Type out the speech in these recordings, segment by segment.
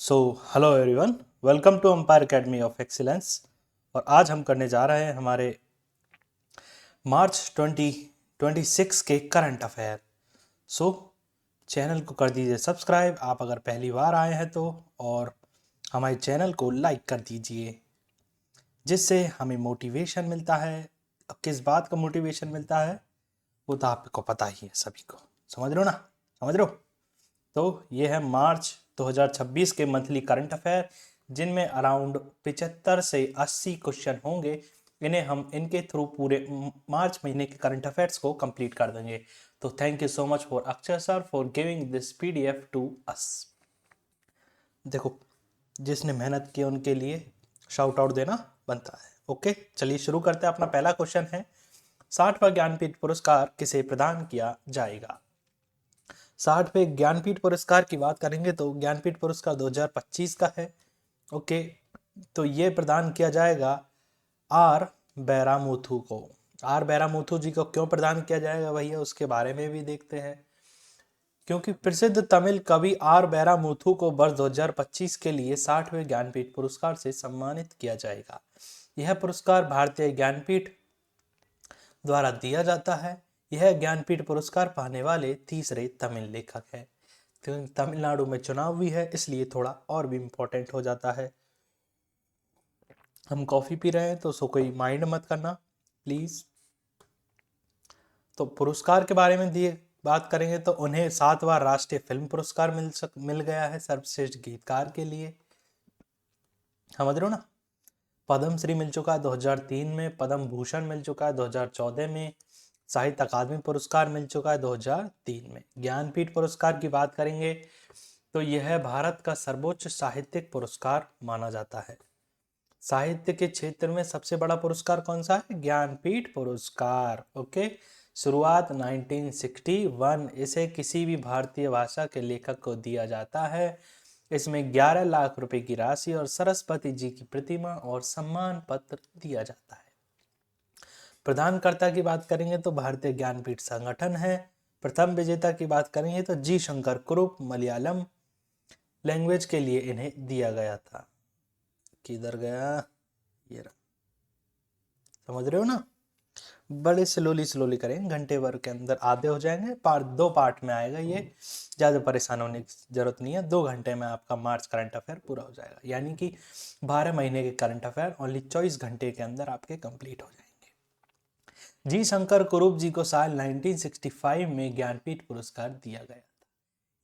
So hello everyone, welcome to umpire academy of excellence. और आज हम करने जा रहे हैं हमारे मार्च 2026 के करंट अफेयर। सो चैनल को कर दीजिए सब्सक्राइब आप अगर पहली बार आए हैं तो, और हमारे चैनल को लाइक कर दीजिए जिससे हमें मोटिवेशन मिलता है। अब किस बात का मोटिवेशन मिलता है वो तो आपको पता ही है, सभी को समझ रहे हो ना, समझ रहे हो। तो ये है मार्च 2026 के मंथली करंट अफेयर, जिनमें अराउंड 75 से 80 क्वेश्चन होंगे। इन्हें हम इनके थ्रू पूरे मार्च महीने के करंट अफेयर्स को कंप्लीट कर देंगे। तो thank you so much for Akshay sir for giving this PDF to us. देखो, जिसने मेहनत की उनके लिए शाउट आउट देना बनता है। ओके, चलिए शुरू करते हैं। अपना पहला क्वेश्चन है, 60वां ज्ञानपीठ पुरस्कार किसे प्रदान किया जाएगा। 60वें ज्ञानपीठ पुरस्कार की बात करेंगे तो ज्ञानपीठ पुरस्कार 2025 का है। ओके, तो ये प्रदान किया जाएगा आर बैरामुथु को। आर बैरामुथु जी को क्यों प्रदान किया जाएगा भैया, उसके बारे में भी देखते हैं। क्योंकि प्रसिद्ध तमिल कवि आर बैरामुथु को वर्ष 2025 के लिए 60वें ज्ञानपीठ पुरस्कार से सम्मानित किया जाएगा। यह पुरस्कार भारतीय ज्ञानपीठ द्वारा दिया जाता है। यह ज्ञानपीठ पुरस्कार पाने वाले तीसरे तमिल लेखक हैं। तो तमिलनाडु में चुनाव भी है, इसलिए थोड़ा और भी इम्पोर्टेंट हो जाता है। हम कॉफी पी रहे हैं तो सो कोई माइंड मत करना प्लीज। तो पुरस्कार के बारे में दिए बात करेंगे तो उन्हें 7वां राष्ट्रीय फिल्म पुरस्कार मिल गया है सर्वश्रेष्ठ गीतकार के लिए। समझ रहे हो ना। पद्म श्री मिल चुका है 2003 में, पद्म भूषण मिल चुका है 2014 में, साहित्य अकादमी पुरस्कार मिल चुका है 2003 में। ज्ञानपीठ पुरस्कार की बात करेंगे तो यह भारत का सर्वोच्च साहित्यिक पुरस्कार माना जाता है। साहित्य के क्षेत्र में सबसे बड़ा पुरस्कार कौन सा है, ज्ञानपीठ पुरस्कार। ओके, शुरुआत 1961, इसे किसी भी भारतीय भाषा के लेखक को दिया जाता है। इसमें 11 लाख रुपए की राशि और सरस्वती जी की प्रतिमा और सम्मान पत्र दिया जाता है। प्रदानकर्ता की बात करेंगे तो भारतीय ज्ञानपीठ संगठन है। प्रथम विजेता की बात करेंगे तो जी शंकर कुरुप, मलयालम लैंग्वेज के लिए इन्हें दिया गया था। किधर गया ये रहा, समझ रहे हो ना। बड़े स्लोली करें, घंटे भर के अंदर आधे हो जाएंगे। दो पार्ट में आएगा ये, ज़्यादा परेशान होने की जरूरत नहीं है। 2 घंटे में आपका मार्च करंट अफेयर पूरा हो जाएगा, यानी कि 12 महीने के करंट अफेयर ओनली 24 घंटे के अंदर आपके कंप्लीट हो जाएंगे। जी शंकर कुरूप जी को साल 1965 में ज्ञानपीठ पुरस्कार दिया गया था।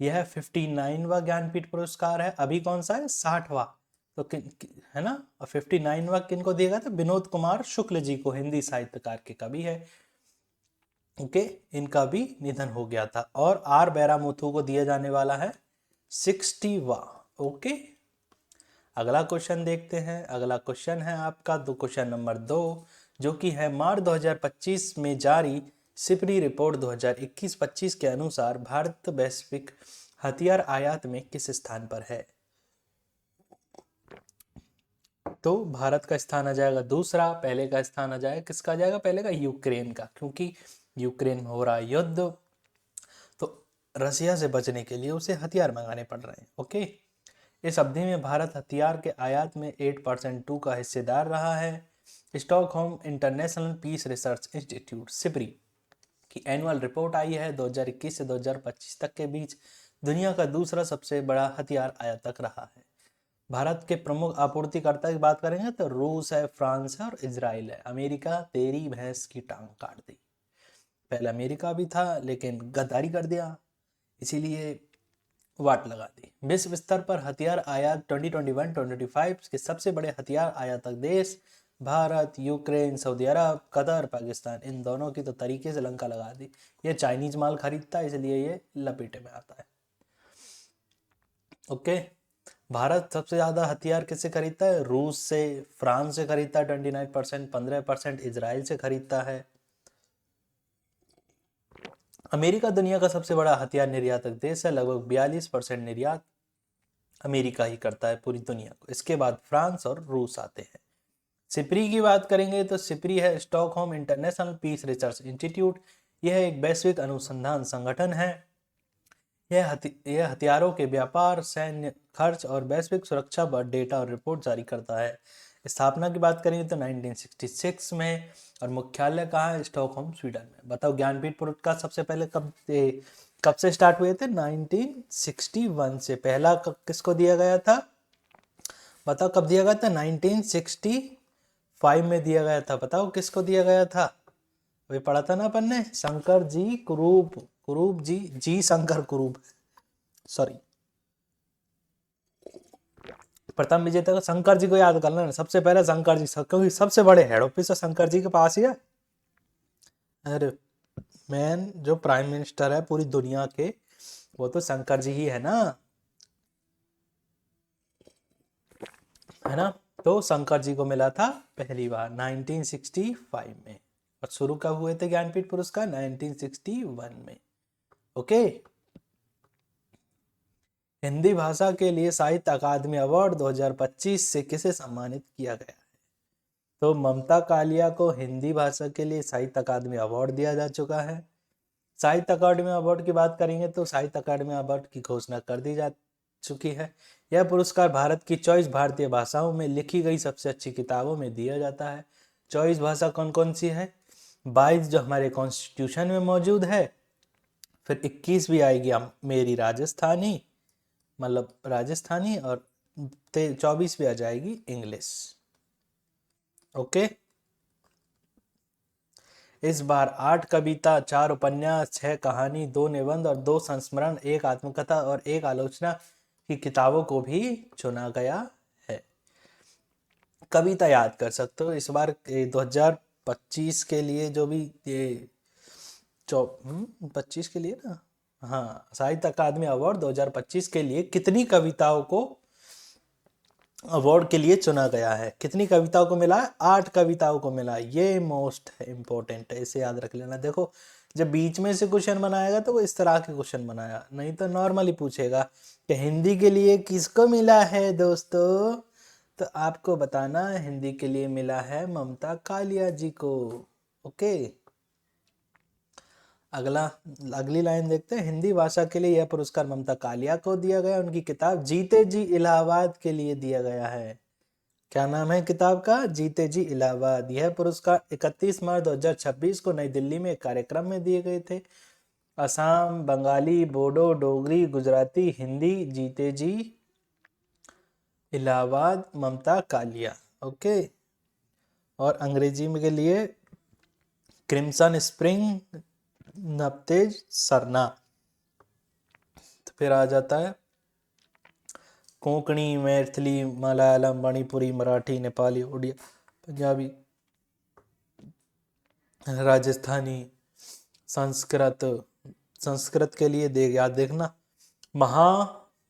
यह 59वां ज्ञानपीठ पुरस्कार है। अभी कौन सा है, 60वां। तो है ना। और 59वां किनको दिया गया था, विनोद कुमार शुक्ल जी को, हिंदी साहित्यकार के कवि है। ओके, इनका भी निधन हो गया था। और आर बैरामुथु को दिया जाने वाला है 60वां। ओके, अगला क्वेश्चन देखते हैं। अगला क्वेश्चन है आपका क्वेश्चन नंबर 2, जो कि है मार्च 2025 में जारी सिपरी रिपोर्ट 2021-25 के अनुसार भारत वैश्विक हथियार आयात में किस स्थान पर है। तो भारत का स्थान आ जाएगा दूसरा। पहले का स्थान आ जाएगा, किसका आ जाएगा पहले का, यूक्रेन का, क्योंकि यूक्रेन में हो रहा है युद्ध, तो रसिया से बचने के लिए उसे हथियार मंगाने पड़ रहे हैं। ओके, इस अवधि में भारत हथियार के आयात में 8% का हिस्सेदार रहा है। Stockholm International Peace Research Institute SIPRI की एनुअल रिपोर्ट आई है 2021 से 2025 तक के बीच दुनिया का दूसरा सबसे बड़ा हथियार आयातक रहा है। भारत के प्रमुख आपूर्तिकर्ता की बात करेंगे तो रूस है, फ्रांस है और इजराइल है। अमेरिका तेरी भैंस की टांग काट दी। पहले अमेरिका भी था लेकिन गद्दारी कर दिया, इसीलिए वाट लगा दी। विश्व स्तर पर हथियार आयात 2021-2025 के सबसे बड़े हथियार आयातक देश भारत, यूक्रेन, सऊदी अरब, कतर, पाकिस्तान, इन दोनों की तो तरीके से लंका लगा दी। ये चाइनीज माल खरीदता है, इसलिए ये लपेटे में आता है। ओके, भारत सबसे ज्यादा हथियार किससे खरीदता है, रूस से, फ्रांस से खरीदता है 29%, 15% इजराइल से खरीदता है। अमेरिका दुनिया का सबसे बड़ा हथियार निर्यातक देश है, लगभग 42% निर्यात अमेरिका ही करता है पूरी दुनिया को। इसके बाद फ्रांस और रूस आते हैं। सिपरी की बात करेंगे तो सिपरी है Stockholm International Peace Research Institute. यह एक वैश्विक अनुसंधान संगठन है। यह हथियारों के व्यापार, सैन्य खर्च और वैश्विक सुरक्षा पर डेटा और रिपोर्ट जारी करता है। स्थापना की बात करेंगे तो 1966 में, और मुख्यालय कहाँ है? स्टॉकहोम, स्वीडन में। बताओ ज्ञानपीठ पुरस्कार सबसे पहले कब से स्टार्ट हुए थे? 1961 से। पहला किसको दिया गया था? बताओ कब दिया गया था? 1965 में दिया गया था। बताओ किसको दिया गया था? अभी पढ़ा था ना अपन ने, शंकर जी कुरूप, जी शंकर कुरूप, सॉरी। प्रथम विजेता शंकर जी को याद कर लेना, सबसे पहले शंकर जी, क्योंकि सबसे बड़े हेड ऑफिस तो शंकर जी के पास ही है। अरे मैन जो प्राइम मिनिस्टर है पूरी दुनिया के, वो तो शंकर जी ही है ना, है ना। तो शंकर जी को मिला था पहली बार 1965 में, और शुरू कब हुए थे ज्ञानपीठ पुरस्कार? 1961 में। ओके। हिंदी भाषा के लिए साहित्य अकादमी अवार्ड 2025 से किसे सम्मानित किया गया है? तो ममता कालिया को हिंदी भाषा के लिए साहित्य अकादमी अवार्ड दिया जा चुका है। साहित्य अकादमी अवार्ड की बात करेंगे तो साहित्य अकादमी अवार्ड की घोषणा कर दी जा चुकी है। यह पुरस्कार भारत की 24 भारतीय भाषाओं में लिखी गई सबसे अच्छी किताबों में दिया जाता है। 24 भाषा कौन कौन सी है? 22 जो हमारे कॉन्स्टिट्यूशन में मौजूद है, फिर 21 भी आएगी मेरी राजस्थानी, मतलब राजस्थानी, और 24 भी आ जाएगी इंग्लिश। ओके। इस बार 8 कविता, 4 उपन्यास, 6 कहानी, 2 निबंध और 2 संस्मरण, 1 आत्मकथा और 1 आलोचना की किताबों को भी चुना गया है। कविता याद कर सकते हो। इस बार 2025 के लिए जो भी ये 25 के लिए ना, हाँ, साहित्य अकादमी अवार्ड 2025 के लिए कितनी कविताओं को अवार्ड के लिए चुना गया है? कितनी कविताओं को मिला है? 8 कविताओं को मिला है। ये मोस्ट इम्पोर्टेंट है, इसे याद रख लेना। देखो जब बीच में से क्वेश्चन बनाएगा तो वो इस तरह के क्वेश्चन बनाया, नहीं तो नॉर्मली पूछेगा कि हिंदी के लिए किसको मिला है दोस्तों, तो आपको बताना है हिंदी के लिए मिला है ममता कालिया जी को। ओके। अगली लाइन देखते हैं। हिंदी भाषा के लिए यह पुरस्कार ममता कालिया को दिया गया, उनकी किताब जीते जी इलाहाबाद के लिए दिया गया है। क्या नाम है किताब का? जीते जी इलाहाबाद। यह पुरस्कार 31 मार्च 2026 को नई दिल्ली में एक कार्यक्रम में दिए गए थे। असम, बंगाली, बोडो, डोगरी, गुजराती, हिंदी, जीते जी इलाहाबाद, ममता कालिया। ओके। और अंग्रेजी में के लिए क्रिम्सन स्प्रिंग, नवतेज सरना। तो फिर आ जाता है कोंकणी, मैथिली, मलयालम, मणिपुरी, मराठी, नेपाली, उड़िया, पंजाबी, राजस्थानी, संस्कृत। संस्कृत के लिए याद देखना,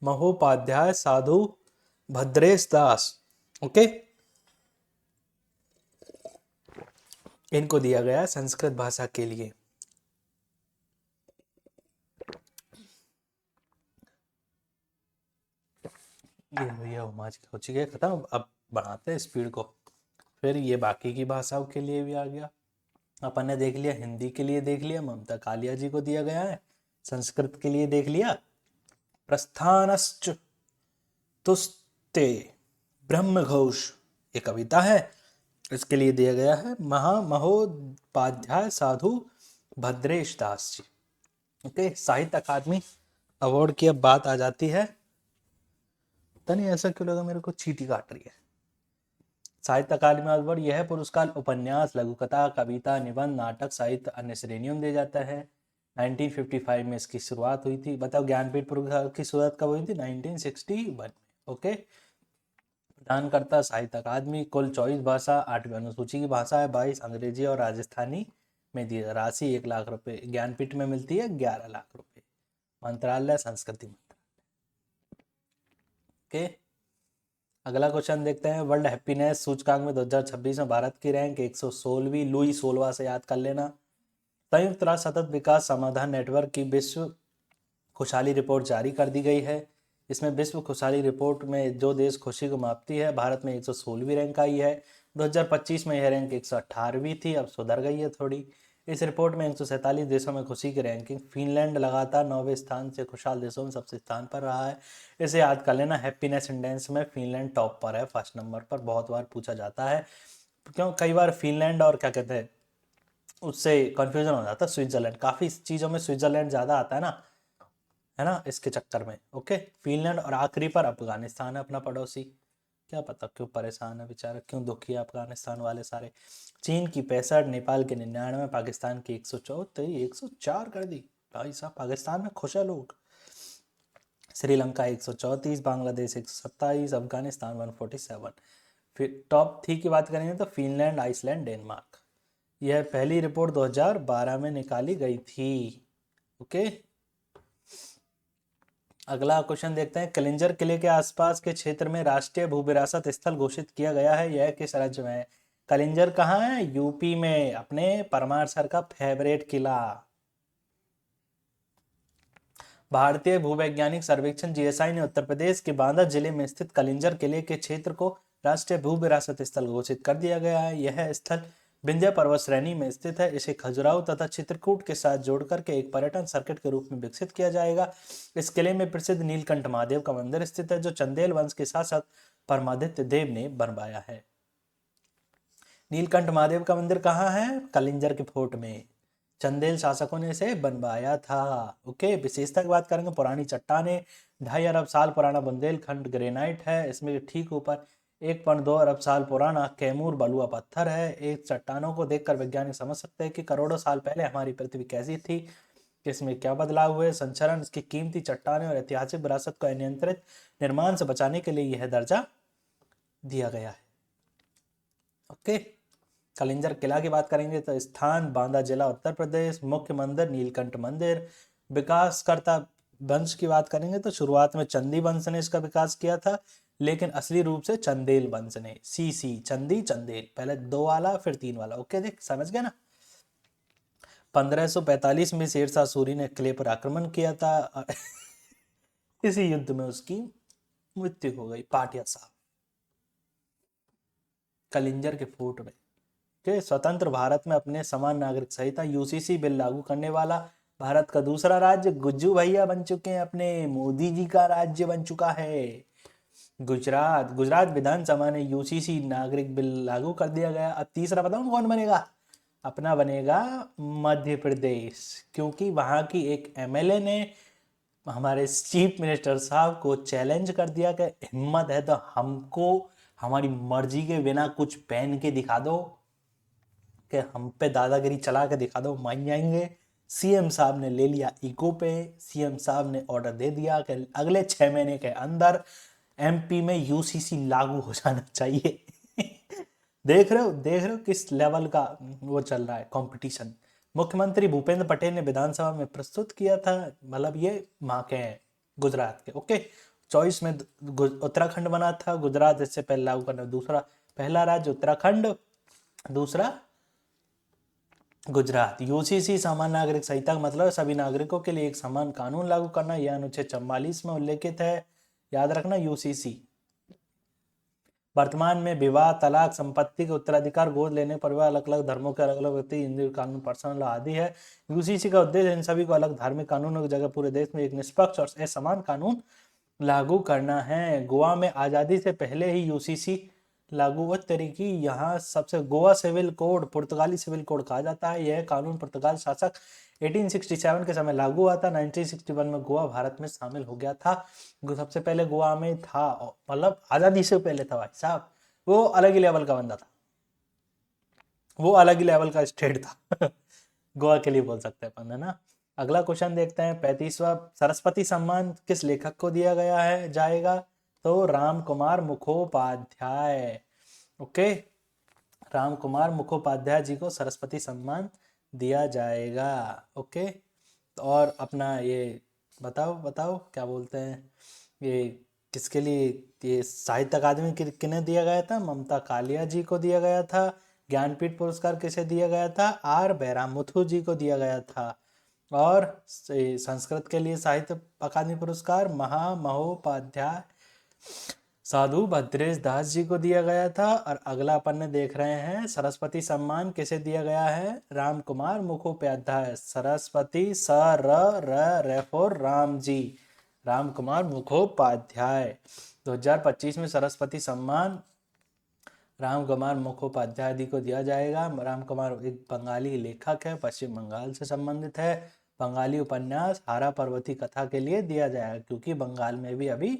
महोपाध्याय साधु भद्रेश दास। ओके। इनको दिया गया संस्कृत भाषा के लिए। ये भैया हो चुके हैं खत्म। अब बढ़ाते हैं स्पीड को। फिर ये बाकी की भाषाओं के लिए भी आ गया। अपन ने देख लिया, हिंदी के लिए देख लिया, ममता कालिया जी को दिया गया है। संस्कृत के लिए देख लिया, प्रस्थानश्च तुस्ते ब्रह्मघोष, ये कविता है, इसके लिए दिया गया है महोपाध्याय साधु भद्रेश दास जी। ओके। साहित्य अकादमी अवार्ड की अब बात आ जाती है। पता नहीं ऐसा क्यों लगा मेरे को चींटी काट रही है। साहित्य अकादमी अवार्ड यह पुरस्कार उपन्यास, लघुकथा, कविता, निबंध, नाटक, साहित्य अन्य श्रेणियों में दिया जाता है। 1955 में इसकी शुरुआत हुई थी। बताओ ज्ञानपीठ पुरस्कार की शुरुआत कब हुई थी? 1961 में। ओके। प्रदानकर्ता साहित्य अकादमी। कुल 24 भाषा, 8वीं अनुसूची की भाषा है, 22 अंग्रेजी और राजस्थानी में दी। राशि 1 लाख रुपए। ज्ञानपीठ में मिलती है 11 लाख रुपए। मंत्रालय संस्कृति मंत्रालय। ओके। अगला क्वेश्चन देखते हैं। वर्ल्ड हैप्पीनेस सूचकांक में 2026 में भारत की रैंक 116वीं, लुई 16वां से याद कर लेना। संयुक्त राष्ट्र सतत विकास समाधान नेटवर्क की विश्व खुशहाली रिपोर्ट जारी कर दी गई है। इसमें विश्व खुशहाली रिपोर्ट में जो देश खुशी को मापती है, भारत में 116वीं रैंक आई है। 2025 में यह रैंक 118वीं थी, अब सुधर गई है थोड़ी। इस रिपोर्ट में 147 देशों में खुशी की रैंकिंग, फिनलैंड लगातार 9वें स्थान से खुशहाल देशों में सबसे स्थान पर रहा है। इसे याद कर लेना, हैप्पीनेस इंडेक्स में फिनलैंड टॉप पर है, फर्स्ट नंबर पर। बहुत बार पूछा जाता है, क्यों कई बार फिनलैंड और क्या कहते हैं उससे कंफ्यूजन हो जाता है, स्विट्जरलैंड, काफ़ी चीज़ों में स्विट्जरलैंड ज़्यादा आता है ना, इसके चक्कर में। ओके, फिनलैंड और आखिरी पर अफगानिस्तान है, अपना पड़ोसी। क्या पता क्यों परेशान है बेचारा, क्यों दुखी है अफगानिस्तान वाले सारे। चीन की 65, नेपाल के 99, पाकिस्तान की 104, 104 कर दी भाई साहब, पाकिस्तान में खुश है लोग। श्रीलंका 134, बांग्लादेश 127, अफगानिस्तान 147। फिर टॉप 3 की बात करेंगे तो फिनलैंड, आइसलैंड, डेनमार्क। यह पहली रिपोर्ट 2012 में निकाली गई थी। ओके, अगला क्वेश्चन देखते हैं। कलिंजर किले के आसपास के क्षेत्र में राष्ट्रीय भू विरासत स्थल घोषित किया गया है, यह किस राज्य में है? कलिंजर कहाँ है? यूपी में, अपने परमार सर का फेवरेट किला। भारतीय भूवैज्ञानिक सर्वेक्षण जीएसआई ने उत्तर प्रदेश के बांदा जिले में स्थित कलिंजर किले के क्षेत्र को राष्ट्रीय भू विरासत स्थल घोषित कर दिया गया है। यह स्थल विंध्य पर्वत श्रेणी में स्थित है। इसे खजुराहो तथा चित्रकूट के साथ जोड़कर के एक पर्यटन सर्किट के रूप में विकसित किया जाएगा। इस किले में प्रसिद्ध नीलकंठ महादेव का मंदिर स्थित है, जो चंदेल वंश के साथ साथ परमादित्य देव ने बनवाया है। नीलकंठ महादेव का मंदिर कहाँ है? कलिंजर के फोर्ट में, चंदेल शासकों ने इसे बनवाया था। ओके, विशेषता की बात करेंगे, पुरानी चट्टानें, 2.5 अरब साल पुराना बुंदेलखंड ग्रेनाइट है। इसमें ठीक ऊपर 1.2 अरब साल पुराना कैमूर बलुआ पत्थर है। एक चट्टानों को देखकर वैज्ञानिक समझ सकते हैं कि करोड़ों साल पहले हमारी पृथ्वी कैसी थी, इसमें क्या बदलाव हुए। संचरण, इसकी कीमती चट्टानें और ऐतिहासिक विरासत को अनियंत्रित निर्माण से बचाने के लिए यह दर्जा दिया गया है। ओके, कलिंजर किला की बात करेंगे तो स्थान बांदा जिला उत्तर प्रदेश, मुख्य मंदिर नीलकंठ मंदिर। विकासकर्ता वंश की बात करेंगे तो शुरुआत में चंदी वंश ने इसका विकास किया था, लेकिन असली रूप से चंदेल वंश ने। सी चंदी चंदेल, पहले 2 वाला फिर 3 वाला। ओके, देख समझ गया ना। 1545 में शेरशाह सूरी ने किले पर आक्रमण किया था। इसी युद्ध में उसकी मृत्यु हो गई, पाटिया साहब, कलिंजर के फोर्ट में। के स्वतंत्र भारत में अपने समान नागरिक संहिता यूसीसी बिल लागू करने वाला भारत का दूसरा राज्य गुज्जू भैया बन चुके हैं, अपने मोदी जी का राज्य बन चुका है गुजरात। गुजरात विधानसभा ने यूसीसी नागरिक बिल लागू कर दिया गया। अब तीसरा बताऊं कौन बनेगा? अपना बनेगा मध्य प्रदेश, क्योंकि वहां की एक एमएलए ने हमारे चीफ मिनिस्टर साहब को चैलेंज कर दिया कि हिम्मत है तो हमको हमारी मर्जी के बिना कुछ पहन के दिखा दो, कि हम पे दादागिरी चला के दिखा दो, मान जाएंगे। सीएम साहब ने ले लिया इको पे। सीएम साहब ने ऑर्डर दे दिया कि अगले 6 महीने के अंदर एमपी में यूसीसी लागू हो जाना चाहिए। देख रहे हो किस लेवल का वो चल रहा है कंपटीशन। मुख्यमंत्री भूपेंद्र पटेल ने विधानसभा में प्रस्तुत किया था, मतलब ये वहाँ के हैं गुजरात के। ओके, 24 में उत्तराखंड बना था, गुजरात इससे पहले लागू करना। दूसरा, पहला राज्य उत्तराखंड, दूसरा गुजरात। यूसीसी सामान्य नागरिक संहिता का मतलब है सभी नागरिकों के लिए एक समान कानून लागू करना। यह अनुच्छेद 44 में उल्लेखित है, याद रखना। यूसीसी वर्तमान में विवाह, तलाक, संपत्ति के उत्तराधिकार, गोद लेने पर अलग अलग धर्मों के अलग अलग व्यक्ति, हिंदू कानून, पर्सनल लॉ आदि है। यूसीसी का उद्देश्य इन सभी को अलग धार्मिक कानूनों की जगह पूरे देश में एक निष्पक्ष और असमान कानून लागू करना है। गोवा में आज़ादी से पहले ही यूसीसी लागू हुआ तरीके। यहाँ सबसे गोवा सिविल कोड, पुर्तगाली सिविल कोड कहा जाता है। यह कानून पुर्तगाल शासक 1867 के समय लागू हुआ था। 1961 में गोवा भारत में शामिल हो गया था। सबसे पहले गोवा में था, मतलब आज़ादी से पहले था भाई साहब। वो अलग ही लेवल का बंदा था, वो अलग ही लेवल का स्टेट था। गोवा के लिए बोल सकते हैं अपन, है ना। अगला क्वेश्चन देखते हैं। 35वां सरस्वती सम्मान किस लेखक को दिया गया है जाएगा? तो राम कुमार मुखोपाध्याय। ओके, राम कुमार मुखोपाध्याय जी को सरस्वती सम्मान दिया जाएगा। ओके, और अपना ये बताओ क्या बोलते हैं, ये किसके लिए ये साहित्य अकादमी किन्हें दिया गया था? ममता कालिया जी को दिया गया था। ज्ञानपीठ पुरस्कार किसे दिया गया था? आर बैरामुथु जी को दिया गया था। और संस्कृत के लिए साहित्य अकादमी पुरस्कार महामहोपाध्याय साधु भद्रेश दास जी को दिया गया था। और अगला अपन ने देख रहे हैं सरस्वती सम्मान किसे दिया गया है, राम कुमार मुखोपाध्याय। सरस्वती स र फोर राम जी, राम कुमार मुखोपाध्याय। 2025 में सरस्वती सम्मान राम कुमार मुखोपाध्याय जी को दिया जाएगा। राम कुमार एक बंगाली लेखक है, पश्चिम बंगाल से संबंधित है। बंगाली उपन्यास हारा पर्वती कथा के लिए दिया जाएगा, क्योंकि बंगाल में भी अभी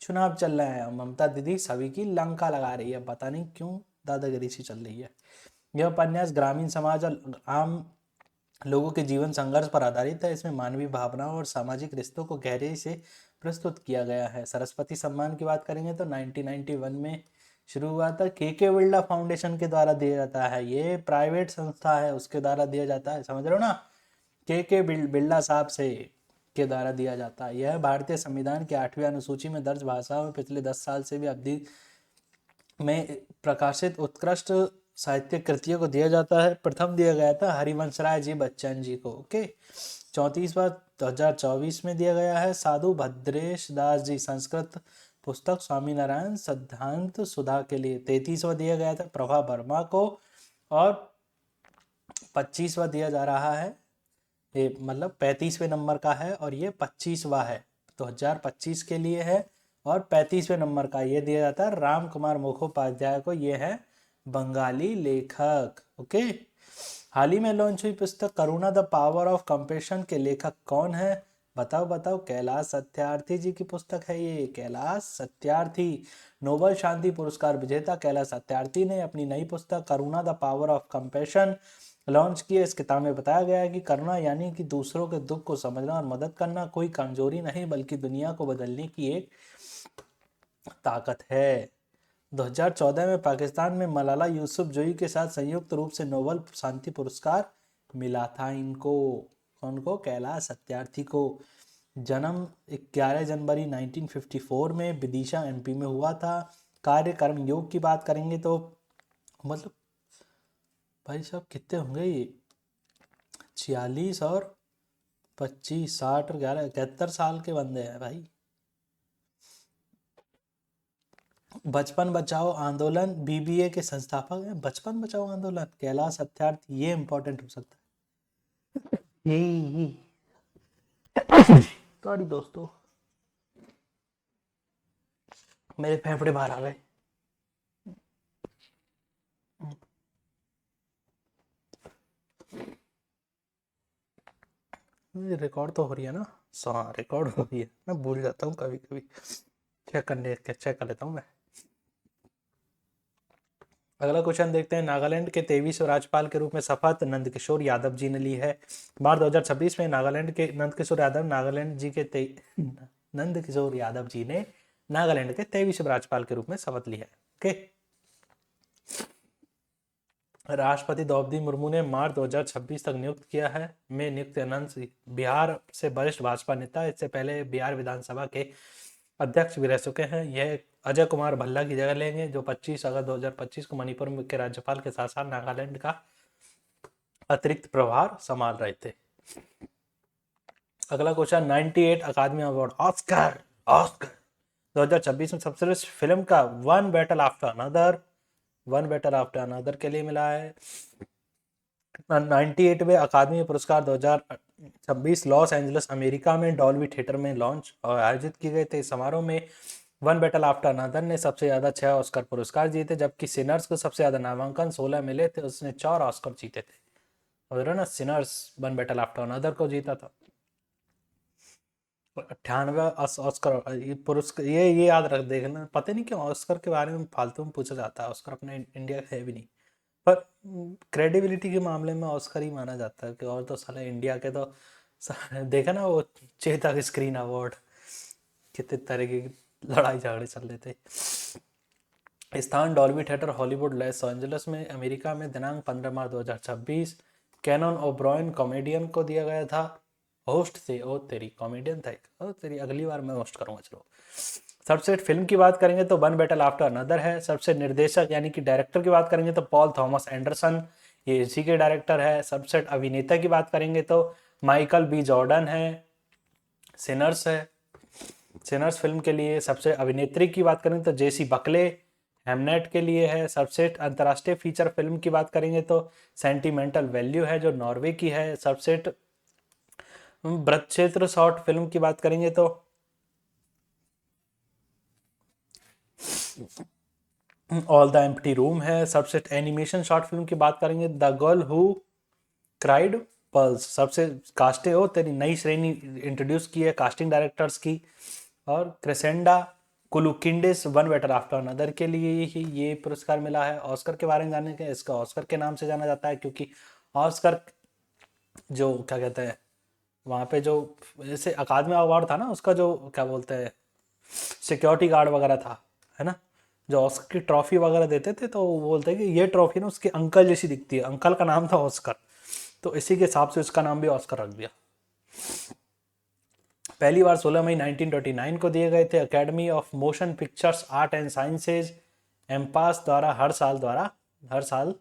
चुनाव चल रहे हैं और ममता दीदी सभी की लंका लगा रही है, पता नहीं क्यों दादागिरी सी चल रही है। यह उपन्यास ग्रामीण समाज और आम लोगों के जीवन संघर्ष पर आधारित है। इसमें मानवीय भावनाओं और सामाजिक रिश्तों को गहराई से प्रस्तुत किया गया है। सरस्वती सम्मान की बात करेंगे तो 1991 में शुरू हुआ था। के बिरला फाउंडेशन के द्वारा दिया जाता है, ये प्राइवेट संस्था है उसके द्वारा दिया जाता है, समझ रहे हो ना, के बिरला साहब से के द्वारा दिया जाता है। यह भारतीय संविधान की 8वीं अनुसूची में दर्ज भाषाओं में पिछले 10 साल से भी अवधि में प्रकाशित उत्कृष्ट साहित्यिक कृतियों को दिया जाता है। प्रथम दिया गया था हरिवंशराय जी बच्चन जी को। ओके, 34वां 2024 में दिया गया है साधु भद्रेश दास जी संस्कृत पुस्तक स्वामीनारायण सिद्धांत सुधा के लिए। 33वां दिया गया था प्रभा वर्मा को। और 25वां दिया जा रहा है, ये मतलब 35वें नंबर का है और ये 25वां है, 2025 के लिए है। और 35वें नंबर का ये दिया जाता है राम कुमार मुखोपाध्याय को, ये है बंगाली लेखक। ओके, हाल ही में लॉन्च हुई पुस्तक Karuna the power of compassion के लेखक कौन है, बताओ बताओ। कैलाश सत्यार्थी जी की पुस्तक है ये, कैलाश सत्यार्थी। नोबेल शांति पुरस्कार विजेता कैलाश सत्यार्थी ने अपनी नई पुस्तक Karuna the power of compassion launch किया। इस किताब में बताया गया है कि करुणा यानी कि दूसरों के दुख को समझना और मदद करना कोई कमजोरी नहीं बल्कि दुनिया को बदलने की एक ताकत है। 2014 में पाकिस्तान में मलाला यूसुफजई के साथ संयुक्त रूप से नोबेल शांति पुरस्कार मिला था इनको। उनको कैलाश सत्यार्थी को। जन्म 11 जनवरी 1954 में विदिशा एमपी में हुआ था। कार्य कर्म योग की बात करेंगे तो मतलब भाई साहब कितने होंगे ये, 46 और 25, 60 और 11, 71 साल के बंदे हैं भाई। बचपन बचाओ आंदोलन बीबीए के संस्थापक हैं। बचपन बचाओ आंदोलन कैलाश सत्यार्थी, ये इंपॉर्टेंट हो सकता है। यही सॉरी दोस्तों, मेरे फेफड़े बाहर आ गए। रिकॉर्ड तो हो रही है ना, हाँ रिकॉर्ड हो रही है, मैं भूल जाता हूँ कभी कभी, चेक कर लेता हूँ मैं। अगला क्वेश्चन देखते हैं। नागालैंड के 23वें राज्यपाल के रूप में शपथ नंदकिशोर यादव जी ने ली है। मार्च 2026 में नागालैंड के नंदकिशोर यादव नंदकिशोर यादव जी ने नागालैंड के 23वें राज्यपाल के रूप में शपथ ली है। ओके, राष्ट्रपति द्रौपदी मुर्मू ने मार्च 2026 तक नियुक्त किया है में नियुक्त अनंत बिहार से वरिष्ठ भाजपा नेता, इससे पहले बिहार विधानसभा के अध्यक्ष भी रह चुके हैं। यह अजय कुमार भल्ला की जगह लेंगे, जो 25 अगस्त 2025 को मणिपुर के राज्यपाल के साथ साथ नागालैंड का अतिरिक्त प्रभार संभाल रहे थे। अगला क्वेश्चन, 98 अकादमी अवार्ड ऑस्कर 2026 में सबसे फिल्म का वन बैटल आफ्टर अनदर के लिए मिला है। 98वें अकादमी पुरस्कार 2026 लॉस एंजलिस अमेरिका में डॉल्बी थिएटर में लॉन्च और आयोजित किए गए थे। इस समारोह में वन बैटल आफ्टर अनदर ने सबसे ज्यादा 6 ऑस्कर पुरस्कार जीते, जबकि सिनर्स को सबसे ज्यादा नामांकन 16 मिले थे, उसने 4 ऑस्कर जीते थे। और ना Sinners one battle after another को जीता था। 98 ऑस्कर पुरस्कार, ये याद रख देखना, पता नहीं क्यों ऑस्कर के बारे में फालतू में पूछा जाता है। ऑस्कर अपने इंडिया का है भी नहीं, पर क्रेडिबिलिटी के मामले में ऑस्कर ही माना जाता है कि और तो साला इंडिया के तो देखा ना वो चेतक स्क्रीन अवार्ड, कितने तरह की लड़ाई झगड़े चल रहे थे। स्थान Dolby theatre Hollywood Los Angeles में अमेरिका में दिनांक 15 मार्च 2026। कैनन ओब्रॉयन कॉमेडियन को दिया गया था। होस्ट थे, ओ तेरी कॉमेडियन था, ओ तेरी अगली बार मैं होस्ट करूंगा। चलो, सबसे फिल्म की बात करेंगे तो वन बैटल आफ्टर अनदर है। सबसे निर्देशक यानी कि डायरेक्टर की बात करेंगे तो पॉल थॉमस एंडरसन, ये इसी के डायरेक्टर है। सबसे अभिनेता की बात करेंगे तो माइकल बी जॉर्डन है, सिनर्स है। सिनर्स फिल्म के लिए। सबसे अभिनेत्री की बात करें तो जेसी बकले हेमनेट के लिए है। सर्वश्रेष्ठ अंतर्राष्ट्रीय फीचर फिल्म की बात करेंगे तो सेंटिमेंटल वैल्यू है जो नॉर्वे की है। सर्वश्रेष्ठ वृत्तचित्र शॉर्ट फिल्म की बात करेंगे तो ऑल द एम्प्टी रूम है। सबसे एनिमेशन शॉर्ट फिल्म की बात करेंगे the girl who cried pearls. सबसे कास्टिंग हो तेरी नई श्रेणी इंट्रोड्यूस की है कास्टिंग डायरेक्टर्स की। और क्रेसेंडा कुलुकिंडिस वन बेटर आफ्टर अनदर के लिए ही ये पुरस्कार मिला है। ऑस्कर के बारे में जानने के, इसका ऑस्कर के नाम से जाना जाता है क्योंकि ऑस्कर जो क्या कहते हैं वहाँ पे जो जैसे अकादमी अवार्ड था ना, उसका जो क्या बोलते हैं सिक्योरिटी गार्ड वगैरह था, है ना, जो ऑस्कर की ट्रॉफी वगैरह देते थे तो वो बोलते हैं कि ये ट्रॉफी ना उसके अंकल जैसी दिखती है, अंकल का नाम था ऑस्कर, तो इसी के हिसाब से उसका नाम भी ऑस्कर रख दिया। पहली बार 16 मई 1929 को दिए गए थे। Academy of motion pictures art and sciences AMPAS द्वारा हर साल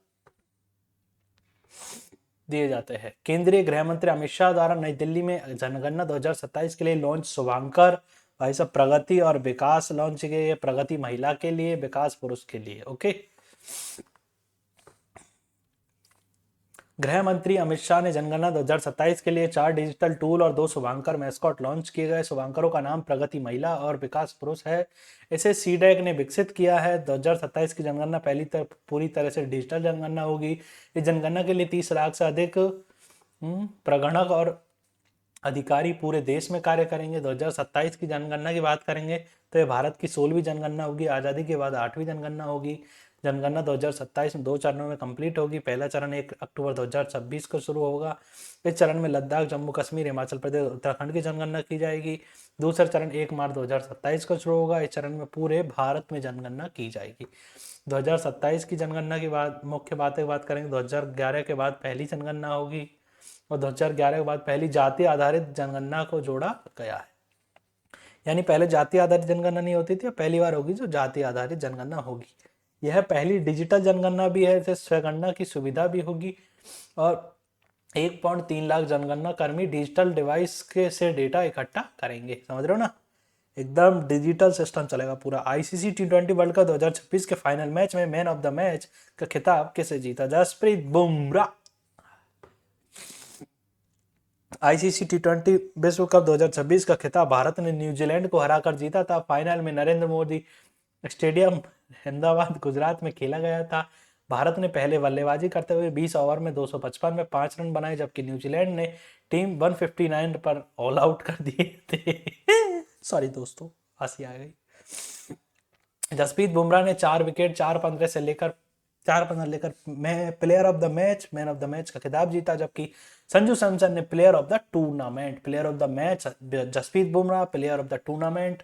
दिए जाते हैं। केंद्रीय गृह मंत्री अमित शाह द्वारा नई दिल्ली में जनगणना 2027 के लिए लॉन्च शुभांकर भाई साहब प्रगति और विकास लॉन्च किए। प्रगति महिला के लिए, विकास पुरुष के लिए। ओके, गृह मंत्री अमित शाह ने जनगणना 2027 के लिए 4 डिजिटल टूल और 2 शुभांकर मैस्कॉट लॉन्च किए गए। शुभांकरों का नाम प्रगति महिला और विकास पुरुष है। इसे सीडैक ने विकसित किया है। 2027 की जनगणना पूरी तरह से डिजिटल जनगणना होगी। इस जनगणना के लिए 30 लाख से अधिक प्रगणक और अधिकारी पूरे देश में कार्य करेंगे। 2027 की जनगणना की बात करेंगे तो ये भारत की 16वीं जनगणना होगी। आज़ादी के बाद 8वीं जनगणना होगी। जनगणना 2027 में 2 चरणों में कंप्लीट होगी। पहला चरण 1 अक्टूबर 2026 को शुरू होगा। इस चरण में लद्दाख, जम्मू कश्मीर, हिमाचल प्रदेश, उत्तराखंड की जनगणना की जाएगी। दूसरा चरण 1 मार्च 2027 को शुरू होगा। इस चरण में पूरे भारत में जनगणना की जाएगी। 2027 की जनगणना की मुख्य बातें की बात करेंगे 2011 के बाद पहली जनगणना होगी और 2011 के बाद पहली जाति आधारित जनगणना को जोड़ा गया है। यानी पहले जाति आधारित जनगणना नहीं होती थी, पहली बार होगी जो जाति आधारित जनगणना होगी। यह पहली डिजिटल जनगणना भी है। इसे स्वगणना की सुविधा भी होगी और 1.3 लाख जनगणना कर्मी डिजिटल डिवाइस के से डेटा इकट्ठा करेंगे। समझ रहे हो ना, एकदम डिजिटल सिस्टम चलेगा पूरा। आईसीसी T20 वर्ल्ड कप 2026 के फाइनल मैच में मैन ऑफ द मैच का खिताब किसे जीता? जसप्रीत बुमराह। आईसीसी T20 विश्व कप 2026 का खिताब भारत ने न्यूजीलैंड को हराकर जीता था। फाइनल में नरेंद्र मोदी स्टेडियम अहमदाबाद गुजरात में खेला गया था। भारत ने पहले बल्लेबाजी करते हुए 20 ओवर में 255 में 5 रन बनाए, जबकि न्यूजीलैंड ने टीम 159 पर ऑल आउट कर दिए थे। सॉरी दोस्तों, हंसी आ गई। जसप्रीत बुमराह ने 4 विकेट 4 पंद्रह लेकर मैन ऑफ द मैच का खिताब जीता, जबकि संजू सैमसन ने player of the match Jasprit Bumrah, player of the tournament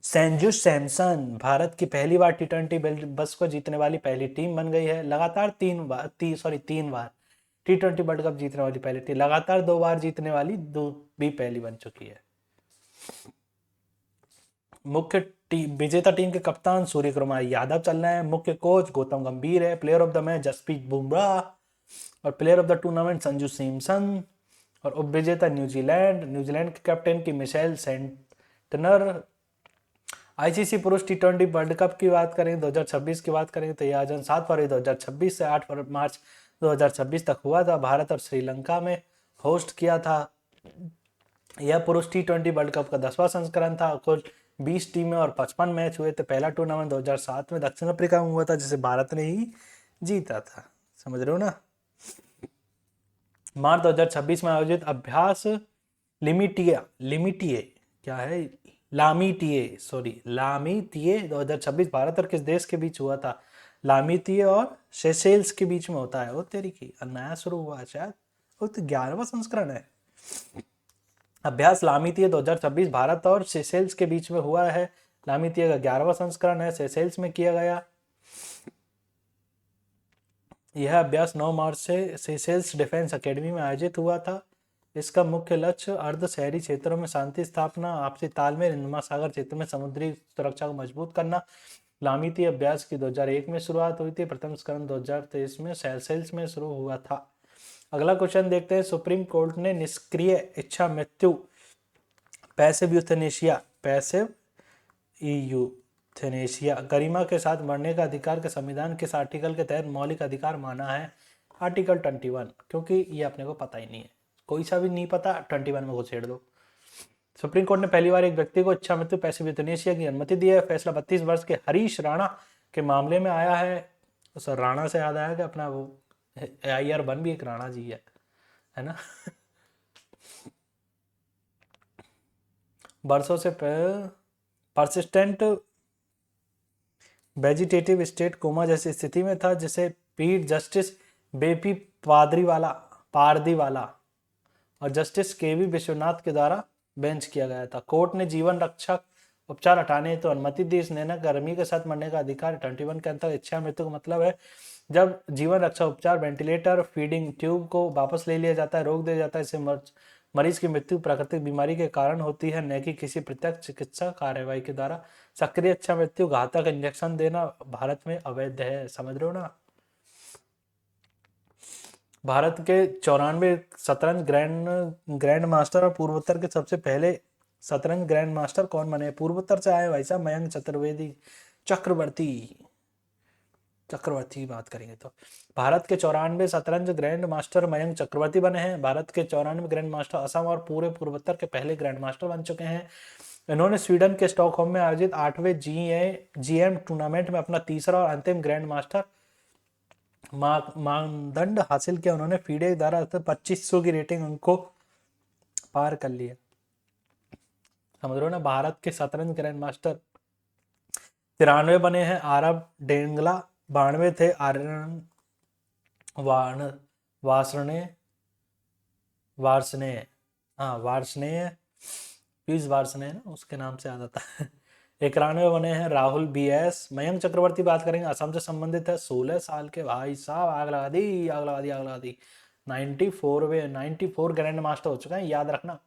Sanju Samson. Bharat की पहली बार T20 बस को जीतने वाली पहली टीम बन गई है। लगातार 3 बार T20 वर्ल्ड कप जीतने वाली पहली टीम, लगातार 2 बार जीतने वाली 2 भी पहली बन चुकी है। मुख्य विजेता टीम के कप्तान सूर्य कुमार यादव चल रहे हैं। मुख्य कोच गौतम गंभीर है। Player of the match Jasprit Bumrah और player of the tournament Sanju Samson. और उप विजेता न्यूजीलैंड के कैप्टन की मिशेल सेंटनर। आईसीसी पुरुष T20 वर्ल्ड कप की बात करें 2026 की बात करें तो यह आयोजन 7 फरवरी 2026 से 8 मार्च 2026 तक हुआ था। भारत और श्रीलंका में होस्ट किया था। यह पुरुष T20 वर्ल्ड कप का 10वां संस्करण था। कुल 20 टीमें और 55 मैच हुए थे। पहला टूर्नामेंट 2007 में दक्षिण अफ्रीका में हुआ था, जिसे भारत ने ही जीता था। समझ रहे हो ना। मार्च 2026 में आयोजित अभ्यास लामिटिए 2026 भारत और किस देश के बीच हुआ था? लामिटिए और सेशेल्स के बीच में होता है। वो तेरी की नया शुरू हुआ शायद, वो तो 11वां संस्करण है। अभ्यास लामितिये 2026 भारत और सेशेल्स के बीच में हुआ है। लामितिये का 11वां संस्करण है, सेशेल्स में किया गया। यह अभ्यास 9 मार्च से सेशेल्स डिफेंस एकेडमी में आयोजित हुआ था। इसका मुख्य लक्ष्य अर्ध शहरी क्षेत्रों में शांति स्थापना, आपसी तालमेल, हिंद महासागर क्षेत्र में समुद्री सुरक्षा को मजबूत करना। लामितिये अभ्यास की 2001 में शुरुआत हुई थी। प्रथम संस्करण 2023 में सेशेल्स में शुरू हुआ था। अगला क्वेश्चन देखते हैं। सुप्रीम कोर्ट ने निष्क्रिय इच्छा मृत्यु पैसिव यूथेनेशिया गरिमा के साथ मरने का अधिकार के संविधान किस आर्टिकल के तहत मौलिक अधिकार माना है? आर्टिकल 21, क्योंकि ये अपने को पता ही नहीं है, कोई सा भी नहीं पता 21 में घुसेड़ दो। सुप्रीम कोर्ट ने पहली बार एक व्यक्ति को इच्छा मृत्यु पैसिव यूथेनेशिया की अनुमति दी है। फैसला 32 वर्ष के हरीश राणा के मामले में आया है। सर राणा से याद आया कि अपना वो AIR-1 भी एक राणा जी है ना। बरसों से परसिस्टेंट वेजिटेटिव स्टेट कोमा जैसी स्थिति में था, जिसे पीठ जस्टिस बेपी पारदीवाला और जस्टिस KV विश्वनाथ के द्वारा बेंच किया गया था। कोर्ट ने जीवन रक्षक उपचार हटाने तो अनुमति दी। इस निर्णय गर्मी के साथ मरने का अधिकार 21 के अंतर्गत इच्छा मृत्यु का मतलब है जब जीवन रक्षा उपचार वेंटिलेटर फीडिंग ट्यूब को वापस ले लिया जाता है, रोक दिया जाता है। इससे मरीज की मृत्यु प्राकृतिक बीमारी के कारण होती है, न कि किसी प्रत्यक्ष चिकित्सा कार्यवाही के द्वारा। सक्रिय इच्छा मृत्यु घातक इंजेक्शन देना भारत में अवैध है, समझ रहे हो ना। भारत के 94 शतरंज ग्रैंड मास्टर और पूर्वोत्तर के सबसे पहले शतरंज ग्रैंड मास्टर कौन बने? पूर्वोत्तर से आए भाई साहब मयंक चक्रवर्ती की बात करेंगे तो भारत के 94 शतरंज ग्रैंड मास्टर मयंक चक्रवर्ती बने हैं। भारत के 94 ग्रैंड मास्टर असम और पूरे पूर्वोत्तर के पहले ग्रैंड मास्टर बन चुके हैं। इन्होंने स्वीडन के स्टॉकहोम में आयोजित 8वें GM टूर्नामेंट में अपना तीसरा और अंतिम ग्रैंड मास्टर मानदंड हासिल किया। उन्होंने फीडे द्वारा 2500 की रेटिंग उनको पार कर लिया, समझ रहे हो ना। भारत के शतरंज ग्रैंड मास्टर 93 बने हैं। आरब डेंगला 92 थे। आर्यन वार्ष्णेय ना उसके नाम से आता है। 91 बने हैं। राहुल BS। मयंक चक्रवर्ती बात करेंगे, असम से संबंधित है। 16 साल के भाई साहब, आग लगा दी। 94 ग्रैंड मास्टर हो चुका है, याद रखना।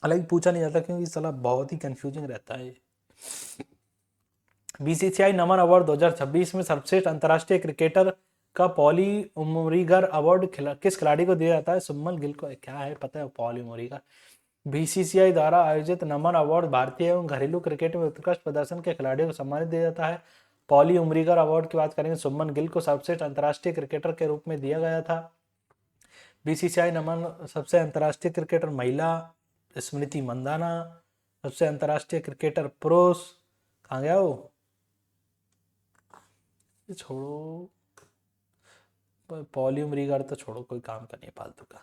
अलग पूछा नहीं जाता क्योंकि साला बहुत ही कंफ्यूजिंग रहता है। BCCI नमन अवार्ड 2026 में सर्वश्रेष्ठ अंतर्राष्ट्रीय क्रिकेटर का पॉली उमरीगर अवार्ड किस खिलाड़ी को दिया जाता है? सुमन गिल को। क्या है पता है पॉली उमरीगर? BCCI द्वारा आयोजित नमन अवार्ड भारतीय एवं घरेलू क्रिकेट में उत्कृष्ट प्रदर्शन के खिलाड़ियों को सम्मानित दिया जाता है। पॉली उमरीगर अवार्ड की बात करेंगे, सुमन गिल को सर्वश्रेष्ठ अंतर्राष्ट्रीय क्रिकेटर के रूप में दिया गया था। BCCI नमन सबसे अंतर्राष्ट्रीय क्रिकेटर महिला स्मृति मंदाना। सबसे अंतर्राष्ट्रीय क्रिकेटर पुरुष कहाँ गया वो, छोड़ो पॉली उमरीगर तो छोड़ो, कोई काम का नहीं फालतू का।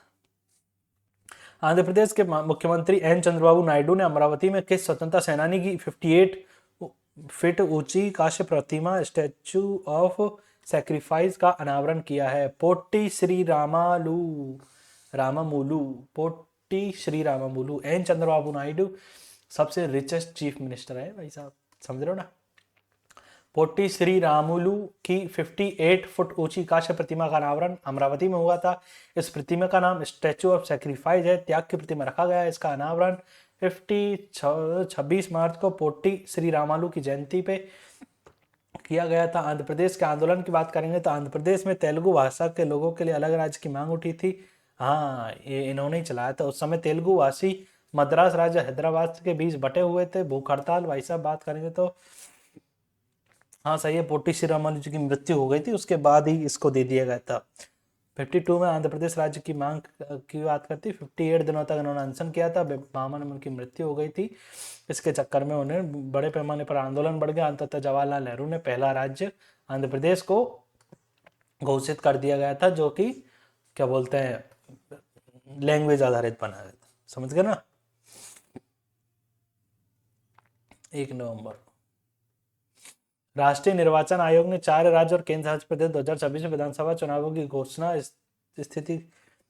आंध्र प्रदेश के मुख्यमंत्री N चंद्रबाबू नायडू ने अमरावती में किस स्वतंत्रता सेनानी की 58 फीट ऊंची कांस्य प्रतिमा स्टैचू ऑफ सैक्रिफाइस का अनावरण किया है? पोट्टी श्री रामामूलु। N चंद्रबाबू नायडू सबसे रिचेस्ट चीफ मिनिस्टर है भाई साहब, समझ रहे हो ना। पोट्टी श्री रामुलु की 58 फुट ऊंची कांस्य प्रतिमा का अनावरण अमरावती में हुआ था। इस प्रतिमा का नाम स्टैचू ऑफ सैक्रिफाइस है, त्याग की प्रतिमा रखा गया है। इसका अनावरण 26 मार्च को पोट्टी श्री रामालू की जयंती पे किया गया था। आंध्र प्रदेश के आंदोलन की बात करेंगे तो आंध्र प्रदेश में तेलुगु भाषा के लोगों के लिए अलग राज्य की मांग उठी थी। हाँ, ये इन्होंने ही चलाया था। उस समय तेलुगु भाषी मद्रास राज्य हैदराबाद के बीच बटे हुए थे। भूख हड़ताल भाई साहब बात करेंगे तो हाँ सही है, पोट्टी श्री रामालू जी की मृत्यु हो गई थी, उसके बाद ही इसको दे दिया गया था। 52 में आंध्र प्रदेश राज्य की मांग की बात करती, 58 दिनों तक इन्होंने अनशन किया था। 52 में उनकी मृत्यु हो गई थी। इसके चक्कर में उन्हें बड़े पैमाने पर आंदोलन बढ़ गया। अंततः जवाहरलाल नेहरू ने पहला राज्य आंध्र प्रदेश को घोषित कर दिया गया था, जो कि क्या बोलते हैं लैंग्वेज आधारित बनाया गया था, समझ गए ना। 1 नवंबर राष्ट्रीय निर्वाचन आयोग ने 4 राज्य और केंद्र शासित प्रदेश 2026 में विधानसभा चुनावों की घोषणा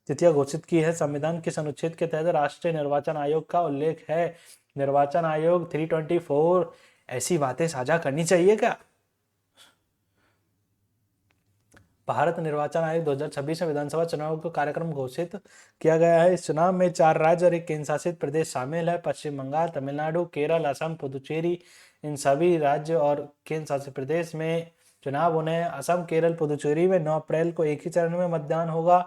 तिथियां घोषित की है। संविधान किस अनुच्छेद के तहत राष्ट्रीय निर्वाचन आयोग का उल्लेख है? निर्वाचन आयोग 324। ऐसी बातें साझा करनी चाहिए क्या? भारत निर्वाचन आयोग 2026 में विधानसभा चुनाव का कार्यक्रम घोषित किया गया है। इस चुनाव में 4 राज्य और 1 केंद्र शासित प्रदेश शामिल है। पश्चिम बंगाल, तमिलनाडु, केरल, असम, पुदुचेरी। इन सभी राज्य और केंद्र शासित प्रदेश में चुनाव होने हैं। असम, केरल, पुदुचेरी में 9 अप्रैल को एक ही चरण में मतदान होगा।